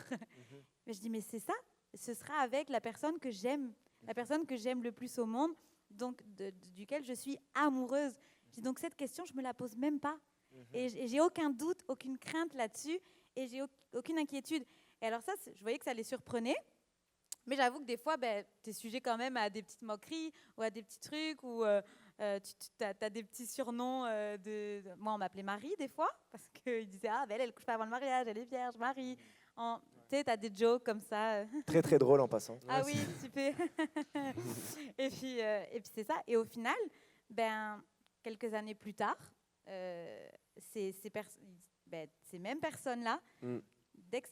Mais je dis, mais c'est ça, ce sera avec la personne que j'aime, la personne que j'aime le plus au monde, donc duquel je suis amoureuse. Je dis, donc cette question, je ne me la pose même pas. Et j'ai aucun doute, aucune crainte là-dessus, et j'ai aucune inquiétude. Et alors ça, je voyais que ça les surprenait. Mais j'avoue que des fois, tu es sujet quand même à des petites moqueries ou à des petits trucs ou tu as des petits surnoms. Moi, on m'appelait Marie des fois parce qu'ils disaient « Ah, elle ne couche pas avant le mariage, elle est vierge, Marie. » Tu sais, tu as des jokes comme ça. Très, très drôle en passant. Ah oui, super. et puis c'est ça. Et au final, quelques années plus tard, ces mêmes personnes-là, dès que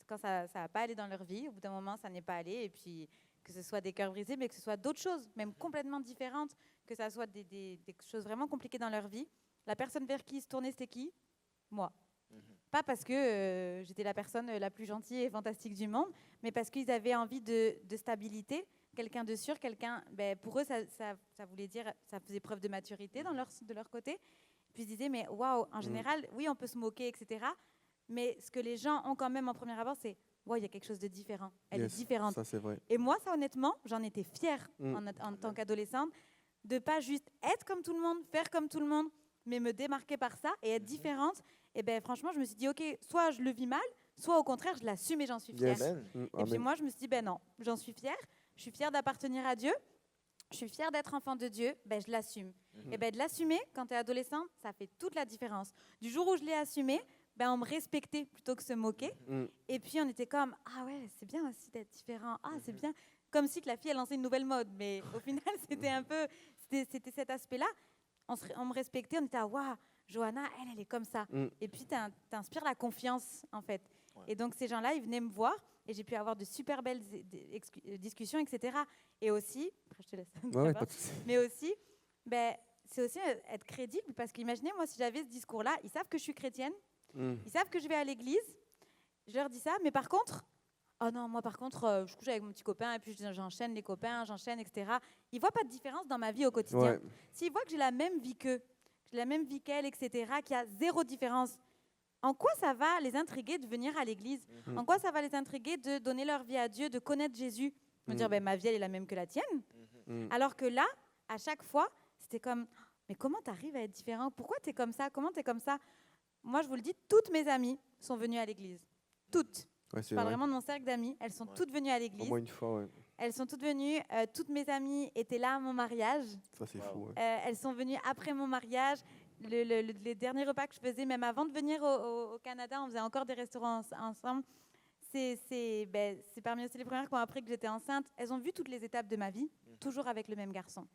quand ça n'a pas allé dans leur vie, au bout d'un moment, ça n'est pas allé, et puis que ce soit des cœurs brisés, mais que ce soit d'autres choses, même complètement différentes, que ça soit des choses vraiment compliquées dans leur vie, la personne vers qui ils se tournaient, c'était qui? Moi. Pas parce que j'étais la personne la plus gentille et fantastique du monde, mais parce qu'ils avaient envie de stabilité, quelqu'un de sûr, quelqu'un... pour eux, ça voulait dire, ça faisait preuve de maturité de leur côté. Puis ils se disaient, mais waouh, en général, oui, on peut se moquer, etc., mais ce que les gens ont quand même en premier abord, c'est « Wow, il y a quelque chose de différent. Elle est différente. » Ça, c'est vrai. Et moi, ça, honnêtement, j'en étais fière en tant qu'adolescente de ne pas juste être comme tout le monde, faire comme tout le monde, mais me démarquer par ça et être différente. Et franchement, je me suis dit « Ok, soit je le vis mal, soit au contraire, je l'assume et j'en suis fière. » Et puis moi, je me suis dit « Non, j'en suis fière. Je suis fière d'appartenir à Dieu. Je suis fière d'être enfant de Dieu. Je l'assume. » Et de l'assumer, quand tu es adolescente, ça fait toute la différence. Du jour où je l'ai assumé, on me respectait plutôt que se moquer. Et puis, on était comme, ah ouais, c'est bien aussi d'être différent. Ah, c'est bien. Comme si que la fille a lancé une nouvelle mode. Mais au final, c'était un peu, c'était cet aspect-là. On me respectait, on était, waouh, Joanna, elle est comme ça. Et puis, t'inspires la confiance, en fait. Ouais. Et donc, ces gens-là, ils venaient me voir et j'ai pu avoir de super belles discussions, etc. Et aussi, après, je te laisse. Ouais, mais aussi, c'est aussi être crédible parce qu'imaginez, moi, si j'avais ce discours-là, ils savent que je suis chrétienne. Ils savent que je vais à l'église, je leur dis ça, mais par contre, oh non, moi par contre, je couche avec mon petit copain et puis j'enchaîne les copains, etc. Ils ne voient pas de différence dans ma vie au quotidien. S'ils voient que j'ai la même vie qu'eux, que j'ai la même vie qu'elle, etc., qu'il y a zéro différence, en quoi ça va les intriguer de venir à l'église? En quoi ça va les intriguer de donner leur vie à Dieu, de connaître Jésus? De dire, ma vie, elle est la même que la tienne. Alors que là, à chaque fois, c'était comme, mais comment tu arrives à être différent? Pourquoi tu es comme ça? Comment tu es comme ça? Moi, je vous le dis, toutes mes amies sont venues à l'église. Toutes. Ouais, Je parle vraiment de mon cercle d'amis. Elles sont toutes venues à Au l'église. moins une fois, ouais. Elles sont toutes venues. Toutes mes amies étaient là à mon mariage. Ça, c'est fou. Ouais. Elles sont venues après mon mariage. Les derniers repas que je faisais, même avant de venir au Canada, on faisait encore des restaurants ensemble. C'est parmi aussi les premières qui ont appris que j'étais enceinte. Elles ont vu toutes les étapes de ma vie, toujours avec le même garçon.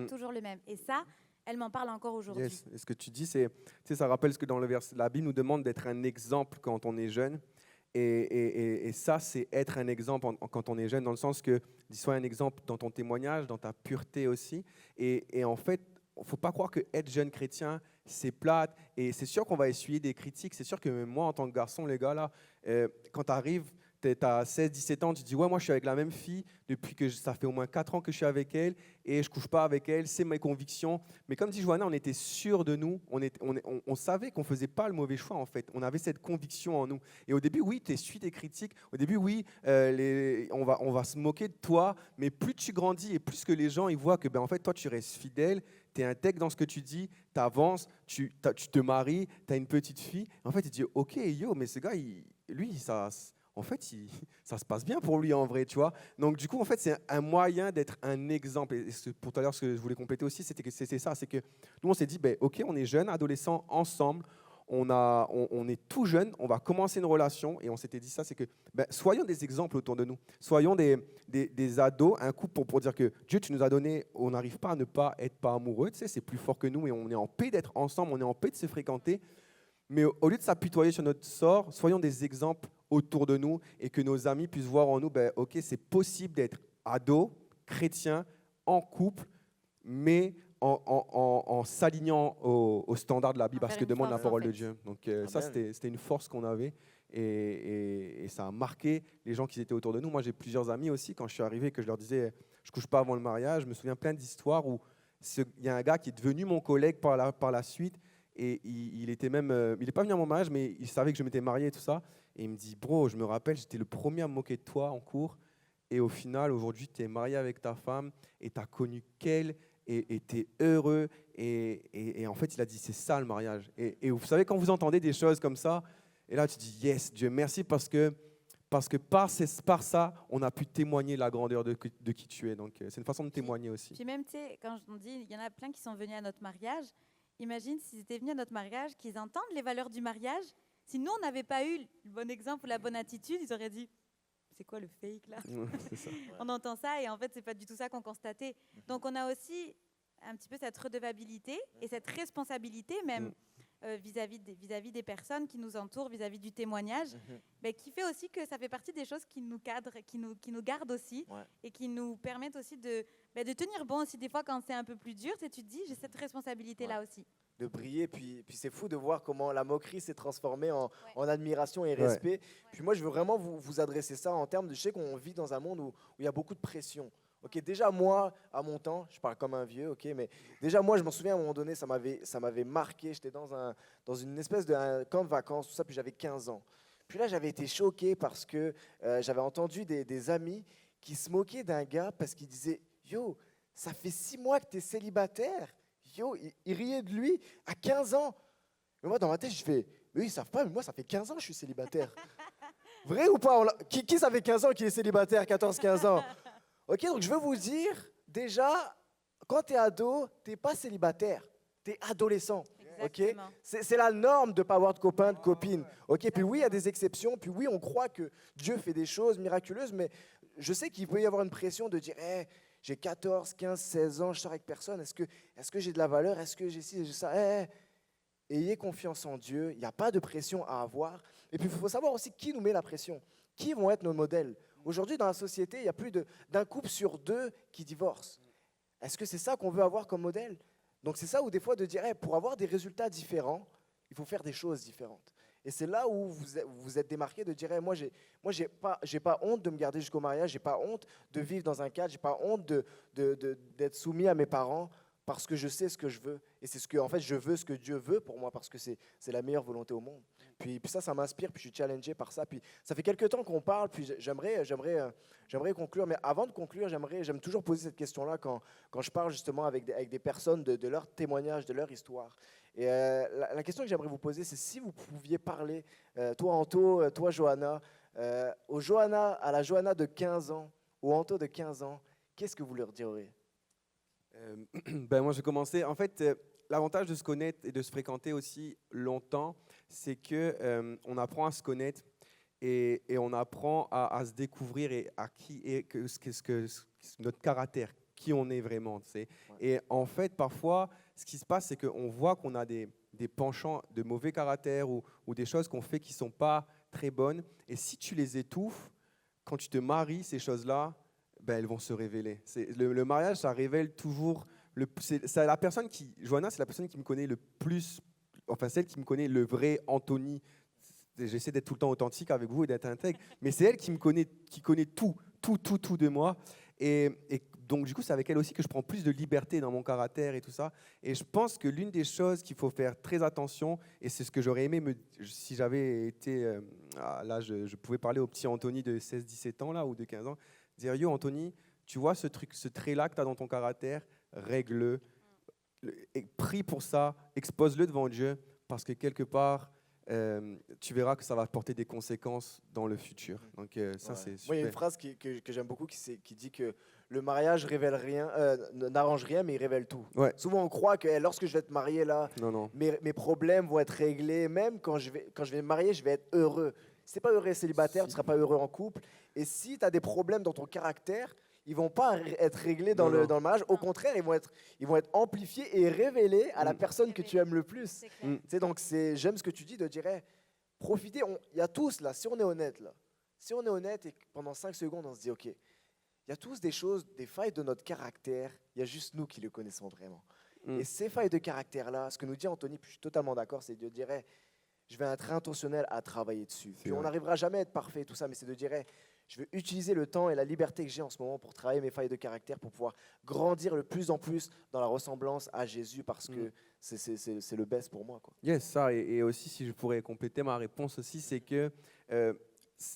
Toujours le même. Et ça, elles m'en parlent encore aujourd'hui. Yes. Et ce que tu dis, ça rappelle ce que dans le verset, la Bible nous demande d'être un exemple quand on est jeune. Et ça, c'est être un exemple quand on est jeune, dans le sens que, sois un exemple dans ton témoignage, dans ta pureté aussi. Et en fait, il ne faut pas croire que être jeune chrétien, c'est plate. Et c'est sûr qu'on va essuyer des critiques. C'est sûr que même moi, en tant que garçon, les gars, là, quand tu arrives, tu as 16, 17 ans, tu dis, ouais, moi, je suis avec la même fille depuis que ça fait au moins 4 ans que je suis avec elle et je ne couche pas avec elle, c'est mes convictions. Mais comme dit Johanna, on était sûrs de nous, on savait qu'on ne faisait pas le mauvais choix, en fait. On avait cette conviction en nous. Et au début, oui, tu essuies des critiques. Au début, oui, on va se moquer de toi, mais plus tu grandis et plus que les gens ils voient que, en fait, toi, tu restes fidèle, tu es intègre dans ce que tu dis, tu avances, tu te maries, tu as une petite fille. En fait, tu dis, OK, yo, mais ce gars, lui, ça se passe bien pour lui en vrai, tu vois. Donc du coup, en fait, c'est un moyen d'être un exemple. Et pour tout à l'heure, ce que je voulais compléter aussi, c'est ça, c'est que nous, on s'est dit, OK, on est jeunes, adolescents, ensemble, on est tout jeunes, on va commencer une relation, et on s'était dit ça, c'est que soyons des exemples autour de nous, soyons des ados, un couple pour dire que Dieu, tu nous as donné, on n'arrive pas à ne pas être pas amoureux, tu sais, c'est plus fort que nous, et on est en paix d'être ensemble, on est en paix de se fréquenter. Mais au lieu de s'apitoyer sur notre sort, soyons des exemples autour de nous et que nos amis puissent voir en nous, OK, c'est possible d'être ado, chrétien, en couple, mais en s'alignant aux standards de la Bible, parce que demande la parole de Dieu. Donc ça, c'était une force qu'on avait et ça a marqué les gens qui étaient autour de nous. Moi, j'ai plusieurs amis aussi, quand je suis arrivé, que je leur disais, je ne couche pas avant le mariage. Je me souviens plein d'histoires où il y a un gars qui est devenu mon collègue par la suite. Et il était même, il n'est pas venu à mon mariage, mais il savait que je m'étais marié et tout ça. Et il me dit, bro, je me rappelle, j'étais le premier à me moquer de toi en cours. Et au final, aujourd'hui, tu es marié avec ta femme et tu as connu qu'elle et tu es heureux. Et en fait, il a dit, c'est ça le mariage. Et vous savez, quand vous entendez des choses comme ça, et là, tu dis, yes, Dieu, merci parce que par ça, on a pu témoigner la grandeur de qui tu es. Donc, c'est une façon de témoigner aussi. Puis même, tu sais, quand on dit, il y en a plein qui sont venus à notre mariage. Imagine s'ils étaient venus à notre mariage, qu'ils entendent les valeurs du mariage. Si nous, on n'avait pas eu le bon exemple ou la bonne attitude, ils auraient dit, c'est quoi le fake là? C'est ça. On entend ça et en fait, c'est pas du tout ça qu'on constatait. Donc, on a aussi un petit peu cette redevabilité et cette responsabilité même vis-à-vis des personnes qui nous entourent, vis-à-vis du témoignage, qui fait aussi que ça fait partie des choses qui nous cadrent, qui nous gardent aussi et qui nous permettent aussi de tenir bon aussi des fois quand c'est un peu plus dur. Tu te dis, j'ai cette responsabilité-là aussi. De briller, puis c'est fou de voir comment la moquerie s'est transformée en admiration et respect. Puis moi, je veux vraiment vous adresser ça en termes de, je sais qu'on vit dans un monde où il y a beaucoup de pression. Ok, déjà moi, à mon temps, je parle comme un vieux, ok, mais déjà moi, je m'en souviens à un moment donné, ça m'avait marqué. J'étais dans une espèce de camp de vacances, tout ça, puis j'avais 15 ans. Puis là, j'avais été choqué parce que j'avais entendu des amis qui se moquaient d'un gars parce qu'ils disaient, yo, ça fait 6 mois que tu es célibataire. Yo, ils riaient de lui à 15 ans. Mais moi, dans ma tête, je fais, mais eux, ils savent pas, mais moi, ça fait 15 ans que je suis célibataire. Vrai ou pas? Qui ça fait 15 ans qu'il est célibataire, 14-15 ans? Ok, donc je veux vous dire, déjà, quand tu es ado, tu n'es pas célibataire, tu es adolescent. Okay? C'est la norme de ne pas avoir de copains, de copines. Okay? Puis oui, il y a des exceptions, puis oui, on croit que Dieu fait des choses miraculeuses, mais je sais qu'il peut y avoir une pression de dire, hey, j'ai 14, 15, 16 ans, je sors avec personne, est-ce que j'ai de la valeur, est-ce que j'ai ci, j'ai ça? Hey, ayez confiance en Dieu, il n'y a pas de pression à avoir. Et puis il faut savoir aussi qui nous met la pression, qui vont être nos modèles. Aujourd'hui, dans la société, il y a plus d'un couple sur 2 qui divorce. Est-ce que c'est ça qu'on veut avoir comme modèle? Donc c'est ça où des fois de dire, hey, pour avoir des résultats différents, il faut faire des choses différentes. Et c'est là où vous êtes démarqué de dire, hey, moi j'ai pas honte de me garder jusqu'au mariage, j'ai pas honte de vivre dans un cadre, j'ai pas honte d'être soumis à mes parents, parce que je sais ce que je veux. Et c'est ce que, en fait, je veux ce que Dieu veut pour moi, parce que c'est la meilleure volonté au monde. Puis ça m'inspire, puis je suis challengé par ça. Puis ça fait quelques temps qu'on parle, puis j'aimerais conclure. Mais avant de conclure, j'aime toujours poser cette question-là quand je parle justement avec des personnes de leur témoignage, de leur histoire. Et la question que j'aimerais vous poser, c'est si vous pouviez parler, toi Anto, toi Johanna, à la Johanna de 15 ans, au Anto de 15 ans, qu'est-ce que vous leur diriez? Moi, je commençais. En fait, l'avantage de se connaître et de se fréquenter aussi longtemps, c'est que on apprend à se connaître et on apprend à se découvrir et à qui est notre caractère, qui on est vraiment. Tu sais. Ouais. Et en fait, parfois, ce qui se passe, c'est qu'on voit qu'on a des penchants de mauvais caractère ou des choses qu'on fait qui ne sont pas très bonnes. Et si tu les étouffes, quand tu te maries, ces choses-là, elles vont se révéler. Le mariage, ça révèle toujours. C'est la personne Johanna, c'est la personne qui me connaît le plus, enfin celle qui me connaît le vrai Anthony. J'essaie d'être tout le temps authentique avec vous et d'être intègre, mais c'est elle qui connaît tout de moi. Et donc, du coup, c'est avec elle aussi que je prends plus de liberté dans mon caractère et tout ça. Et je pense que l'une des choses qu'il faut faire très attention, et c'est ce que j'aurais aimé, si j'avais été là, je pouvais parler au petit Anthony de 16-17 ans là, ou de 15 ans, dire, yo Anthony, tu vois ce trait-là que tu as dans ton caractère, règle-le, prie pour ça, expose-le devant Dieu, parce que quelque part, tu verras que ça va porter des conséquences dans le futur. Donc ça, Ouais. c'est Moi, il y a super. une phrase que j'aime beaucoup qui dit que le mariage révèle rien, n'arrange rien, mais il révèle tout. Ouais. Souvent, on croit que lorsque je vais te marier, là, Non. mes problèmes vont être réglés. Même quand je vais me marier, je vais être heureux. Si tu n'es pas heureux célibataire, tu ne seras pas heureux en couple. Et si tu as des problèmes dans ton caractère, ils ne vont pas être réglés dans Non. le mariage. Au contraire, ils vont être amplifiés et révélés à la Mm. personne que tu aimes le plus. C'est clair. Mm. Tu sais, donc, j'aime ce que tu dis de dire, hey, profitez. Il y a tous, là, si on est honnête, là, si on est honnête et que pendant 5 secondes, on se dit, OK, il y a tous des choses, des failles de notre caractère, il y a juste nous qui le connaissons vraiment. Mm. Et ces failles de caractère-là, ce que nous dit Anthony, puis je suis totalement d'accord, c'est de dire, hey, je vais être intentionnel à travailler dessus. Puis on vrai. n'arrivera jamais à être parfait, tout ça, mais c'est de dire, hey, je vais utiliser le temps et la liberté que j'ai en ce moment pour travailler mes failles de caractère, pour pouvoir grandir de plus en plus dans la ressemblance à Jésus, parce que c'est le best pour moi, quoi. Yes, ça. Et aussi, si je pourrais compléter ma réponse aussi, c'est que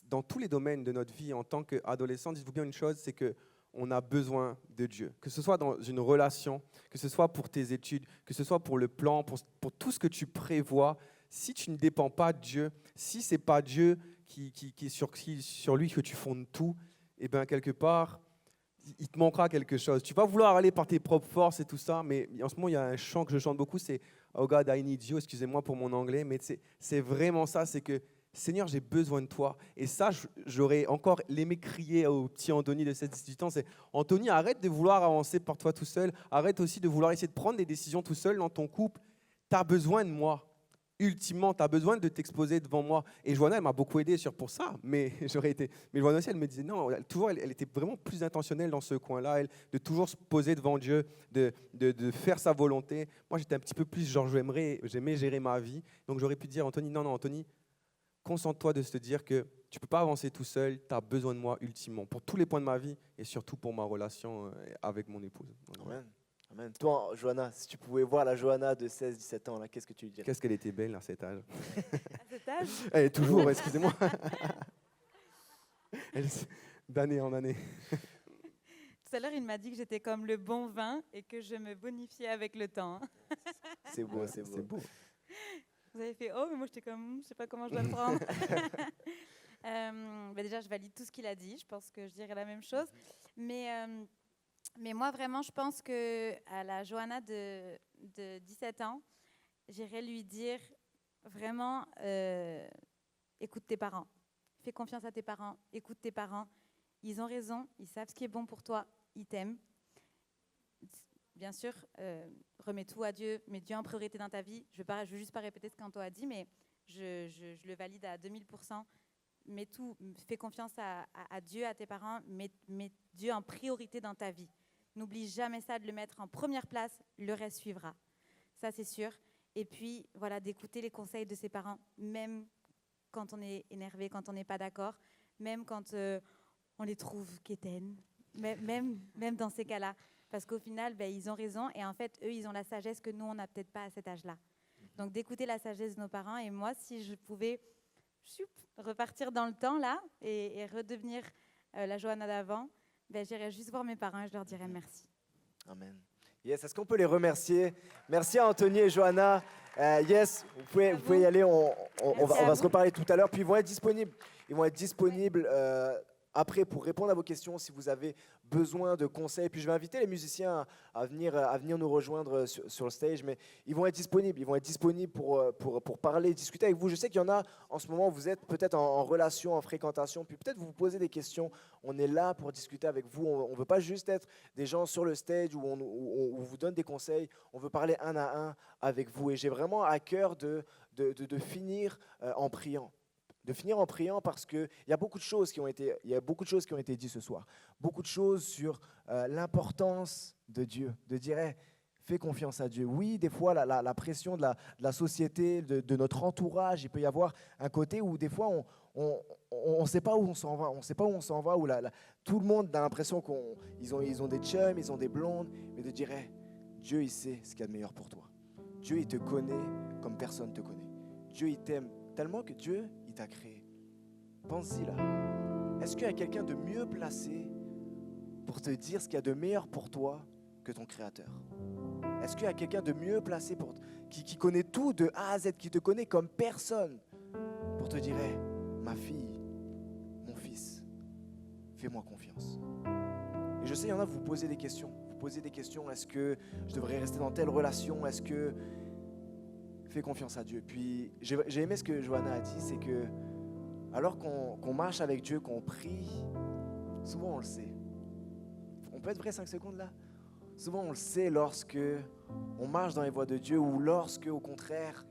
dans tous les domaines de notre vie, en tant qu'adolescent, dites-vous bien une chose, c'est que on a besoin de Dieu. Que ce soit dans une relation, que ce soit pour tes études, que ce soit pour le plan, pour tout ce que tu prévois, si tu ne dépends pas de Dieu, si ce n'est pas Dieu sur lui que tu fondes tout, et bien quelque part, il te manquera quelque chose. Tu vas vouloir aller par tes propres forces et tout ça, mais en ce moment, il y a un chant que je chante beaucoup, c'est « Oh God, I need you », excusez-moi pour mon anglais, mais c'est vraiment ça, c'est que Seigneur, j'ai besoin de toi. Et ça, j'aurais encore aimé crier au petit Anthony de 7-18 ans, c'est Anthony, arrête de vouloir avancer par toi tout seul, arrête aussi de vouloir essayer de prendre des décisions tout seul dans ton couple. Tu as besoin de moi. Ultimement, tu as besoin de t'exposer devant moi. Et Johanna, elle m'a beaucoup aidé pour ça. Mais Johanna aussi, elle me disait non, elle était vraiment plus intentionnelle dans ce coin-là, de toujours se poser devant Dieu, de faire sa volonté. Moi, j'étais un petit peu plus genre, j'aimais gérer ma vie. Donc, j'aurais pu dire, Anthony, non, Anthony, concentre-toi de se dire que tu ne peux pas avancer tout seul, tu as besoin de moi ultimement, pour tous les points de ma vie et surtout pour ma relation avec mon épouse. Donc, voilà. Amen. Amen. Toi, Johanna, si tu pouvais voir la Johanna de 16-17 ans, là, qu'est-ce que tu lui dirais? Qu'est-ce qu'elle était belle à cet âge. À cet âge, Elle est toujours, excusez-moi. D'année en année. tout à l'heure, il m'a dit que j'étais comme le bon vin et que je me bonifiais avec le temps. C'est beau, c'est beau. C'est beau. Vous avez fait oh, mais moi j'étais comme, je sais pas comment je dois le prendre. Déjà, je valide tout ce qu'il a dit. Je pense que je dirais la même chose. Mais moi, vraiment, je pense que à la Johanna de 17 ans, j'irais lui dire vraiment, écoute tes parents. Fais confiance à tes parents. Écoute tes parents. Ils ont raison. Ils savent ce qui est bon pour toi. Ils t'aiment. Bien sûr, remets tout à Dieu, mets Dieu en priorité dans ta vie. Je ne veux juste pas répéter ce qu'Anto a dit, mais je le valide à 2000%. Mets tout, fais confiance à Dieu, à tes parents, mets Dieu en priorité dans ta vie. N'oublie jamais ça, de le mettre en première place, le reste suivra. Ça, c'est sûr. Et puis, voilà, d'écouter les conseils de ses parents, même quand on est énervé, quand on n'est pas d'accord, même quand on les trouve quétaines, même dans ces cas-là. parce qu'au final, ils ont raison. Et en fait, eux, ils ont la sagesse que nous, on n'a peut-être pas à cet âge-là. Donc, d'écouter la sagesse de nos parents. Et moi, si je pouvais repartir dans le temps, là, et redevenir la Johanna d'avant, j'irais juste voir mes parents et je leur dirais merci. Amen. Yes, est-ce qu'on peut les remercier? Merci à Anthony et Johanna. Yes, vous pouvez y aller. On va se reparler tout à l'heure. Puis ils vont être disponibles. Ils vont être disponibles après pour répondre à vos questions si vous avez besoin de conseils. Puis je vais inviter les musiciens à venir nous rejoindre sur le stage. Mais ils vont être disponibles. Ils vont être disponibles pour parler, discuter avec vous. Je sais qu'il y en a en ce moment, vous êtes peut-être en relation, en fréquentation. Puis peut-être vous posez des questions. On est là pour discuter avec vous. On ne veut pas juste être des gens sur le stage où on vous donne des conseils. On veut parler un à un avec vous. Et j'ai vraiment à cœur de finir en priant. De finir en priant parce qu'il y a beaucoup de choses qui ont été dites ce soir. Beaucoup de choses sur l'importance de Dieu. De dire, hey, fais confiance à Dieu. Oui, des fois, la pression de la société, de notre entourage, il peut y avoir un côté où des fois, on ne sait pas où on s'en va. On ne sait pas où on s'en va. Où tout le monde a l'impression qu'ils ont des chums, ils ont des blondes. Mais de dire, hey, Dieu, il sait ce qu'il y a de meilleur pour toi. Dieu, il te connaît comme personne ne te connaît. Dieu, il t'aime tellement que Dieu, il t'a créé. Pense-y là. Est-ce qu'il y a quelqu'un de mieux placé pour te dire ce qu'il y a de meilleur pour toi que ton Créateur? Est-ce qu'il y a quelqu'un de mieux placé qui connaît tout de A à Z, qui te connaît comme personne pour te dire, hey, ma fille, mon fils, fais-moi confiance. Et je sais, il y en a, vous posez des questions. Vous posez des questions. Est-ce que je devrais rester dans telle relation? Est-ce que... Fais confiance à Dieu. Puis j'ai aimé ce que Johanna a dit, c'est que alors qu'on marche avec Dieu, qu'on prie, souvent on le sait. On peut être vrai 5 secondes là? Souvent on le sait lorsque on marche dans les voies de Dieu ou lorsque au contraire,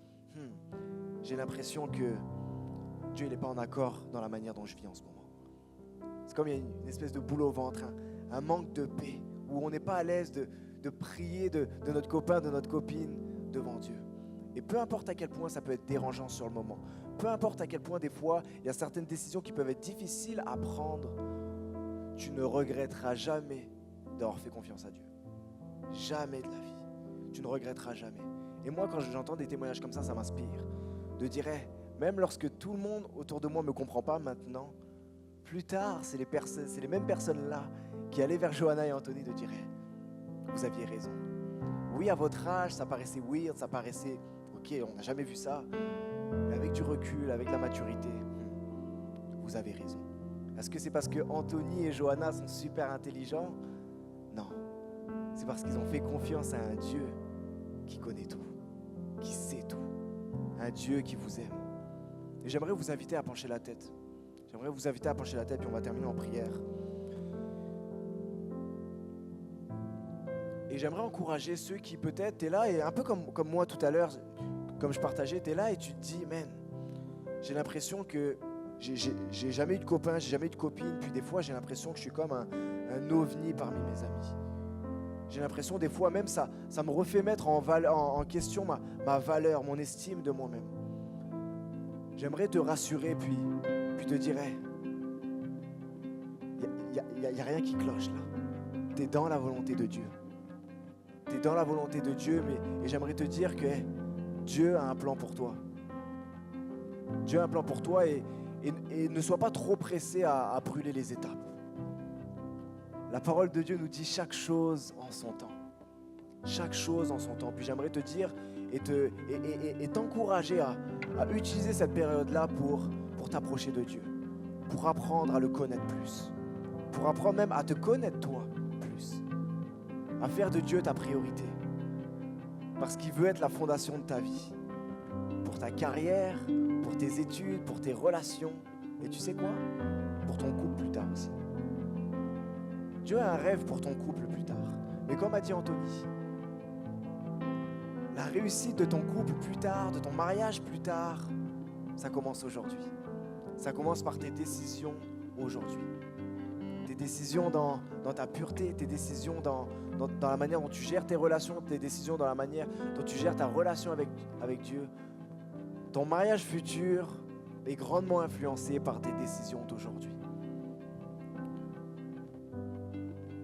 j'ai l'impression que Dieu n'est pas en accord dans la manière dont je vis en ce moment. C'est comme il y a une espèce de boule au ventre, un manque de paix, où on n'est pas à l'aise de prier de notre copain, de notre copine devant Dieu. Et peu importe à quel point ça peut être dérangeant sur le moment, peu importe à quel point des fois il y a certaines décisions qui peuvent être difficiles à prendre, tu ne regretteras jamais d'avoir fait confiance à Dieu. Jamais de la vie. Tu ne regretteras jamais. Et moi, quand j'entends des témoignages comme ça m'inspire. De dire, hey, même lorsque tout le monde autour de moi ne me comprend pas maintenant, plus tard, c'est les mêmes personnes-là qui allaient vers Johanna et Anthony de dire, hey, vous aviez raison. Oui, à votre âge, ça paraissait weird, ça paraissait... Ok, on n'a jamais vu ça, mais avec du recul, avec la maturité, vous avez raison. Est-ce que c'est parce que Anthony et Johanna sont super intelligents? Non, c'est parce qu'ils ont fait confiance à un Dieu qui connaît tout, qui sait tout, un Dieu qui vous aime. Et j'aimerais vous inviter à pencher la tête. J'aimerais vous inviter à pencher la tête, puis on va terminer en prière. Et j'aimerais encourager ceux qui peut-être, t'es là, et un peu comme moi tout à l'heure, comme je partageais, t'es là et tu te dis, man, j'ai l'impression que j'ai jamais eu de copain, j'ai jamais eu de copine, puis des fois j'ai l'impression que je suis comme un ovni parmi mes amis. J'ai l'impression des fois même ça me refait mettre en question ma valeur, mon estime de moi-même. J'aimerais te rassurer puis te dire, hey, y a rien qui cloche là. T'es dans la volonté de Dieu. T'es dans la volonté de Dieu, et j'aimerais te dire que hey, Dieu a un plan pour toi. Dieu a un plan pour toi et ne sois pas trop pressé à brûler les étapes. La parole de Dieu nous dit chaque chose en son temps. Chaque chose en son temps. Puis j'aimerais te dire et t'encourager à utiliser cette période-là pour t'approcher de Dieu, pour apprendre à le connaître plus, pour apprendre même à te connaître toi plus, à faire de Dieu ta priorité. Parce qu'il veut être la fondation de ta vie, pour ta carrière, pour tes études, pour tes relations. Et tu sais quoi? Pour ton couple plus tard aussi. Dieu a un rêve pour ton couple plus tard. Mais comme a dit Anthony, la réussite de ton couple plus tard, de ton mariage plus tard, ça commence aujourd'hui. Ça commence par tes décisions aujourd'hui. Tes décisions dans ta pureté, tes décisions dans la manière dont tu gères tes relations, tes décisions dans la manière dont tu gères ta relation avec Dieu. Ton mariage futur est grandement influencé par tes décisions d'aujourd'hui.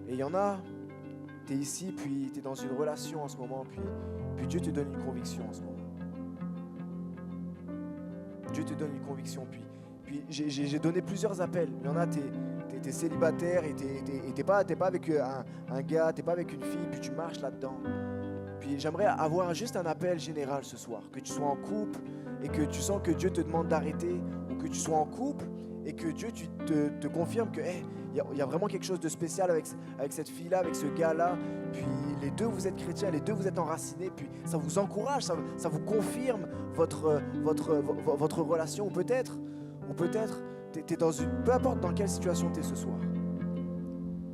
Et il y en a, tu es ici, puis tu es dans une relation en ce moment, puis Dieu te donne une conviction en ce moment. Dieu te donne une conviction, puis j'ai donné plusieurs appels. Il y en a, tu es célibataire et t'es pas avec un gars, t'es pas avec une fille, puis tu marches là-dedans. Puis j'aimerais avoir juste un appel général ce soir, que tu sois en couple et que tu sens que Dieu te demande d'arrêter, ou que tu sois en couple et que Dieu te confirme que il y a vraiment quelque chose de spécial avec cette fille-là, avec ce gars-là. Puis les deux, vous êtes chrétiens, les deux, vous êtes enracinés. Puis ça vous encourage, ça vous confirme votre relation. Ou peut-être, tu es dans une... Peu importe dans quelle situation tu es ce soir.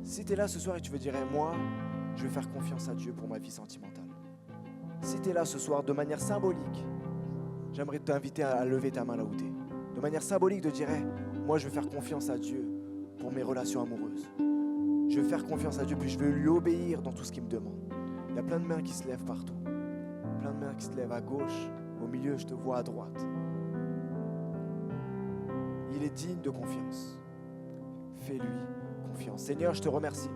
Si tu es là ce soir et tu veux dire, moi, je vais faire confiance à Dieu pour ma vie sentimentale. Si tu es là ce soir de manière symbolique, j'aimerais t'inviter à lever ta main là où tu es. De manière symbolique de dire, moi, je vais faire confiance à Dieu pour mes relations amoureuses. Je vais faire confiance à Dieu, puis je vais lui obéir dans tout ce qu'il me demande. Il y a plein de mains qui se lèvent partout. Plein de mains qui se lèvent à gauche, au milieu, je te vois à droite. Il est digne de confiance. Fais-lui confiance. Seigneur, je te remercie.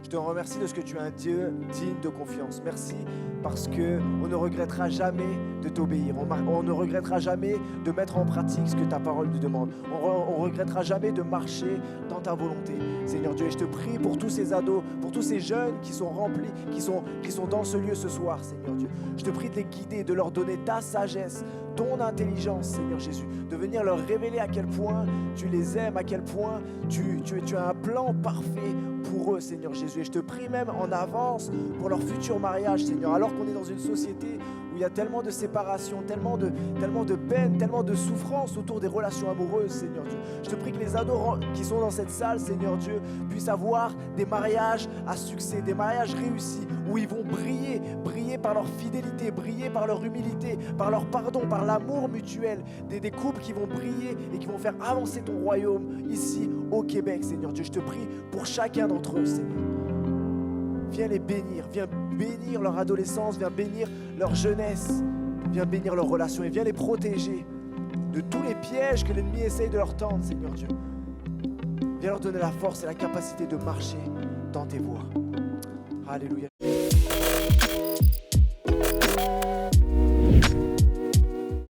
Je te remercie de ce que tu es un Dieu digne de confiance. Merci parce qu'on ne regrettera jamais de t'obéir. On ne regrettera jamais de mettre en pratique ce que ta parole nous demande. On ne regrettera jamais de marcher dans ta volonté. Seigneur Dieu, et je te prie pour tous ces ados, pour tous ces jeunes qui sont remplis, qui sont dans ce lieu ce soir, Seigneur Dieu. Je te prie de les guider, de leur donner ta sagesse, ton intelligence, Seigneur Jésus, de venir leur révéler à quel point tu les aimes, à quel point tu as un plan parfait pour eux, Seigneur Jésus. Et je te prie même en avance pour leur futur mariage, Seigneur, alors qu'on est dans une société où il y a tellement de séparation, tellement de peine, tellement de souffrance autour des relations amoureuses, Seigneur Dieu. Je te prie que les ados qui sont dans cette salle, Seigneur Dieu, puissent avoir des mariages à succès, des mariages réussis, où ils vont briller par leur fidélité, briller par leur humilité, par leur pardon, par l'amour mutuel, des couples qui vont briller et qui vont faire avancer ton royaume ici au Québec, Seigneur Dieu. Je te prie pour chacun d'entre eux, Seigneur. Viens les bénir, viens bénir leur adolescence, viens bénir leur jeunesse, viens bénir leurs relations et viens les protéger de tous les pièges que l'ennemi essaye de leur tendre, Seigneur Dieu. Viens leur donner la force et la capacité de marcher dans tes voies. Alléluia.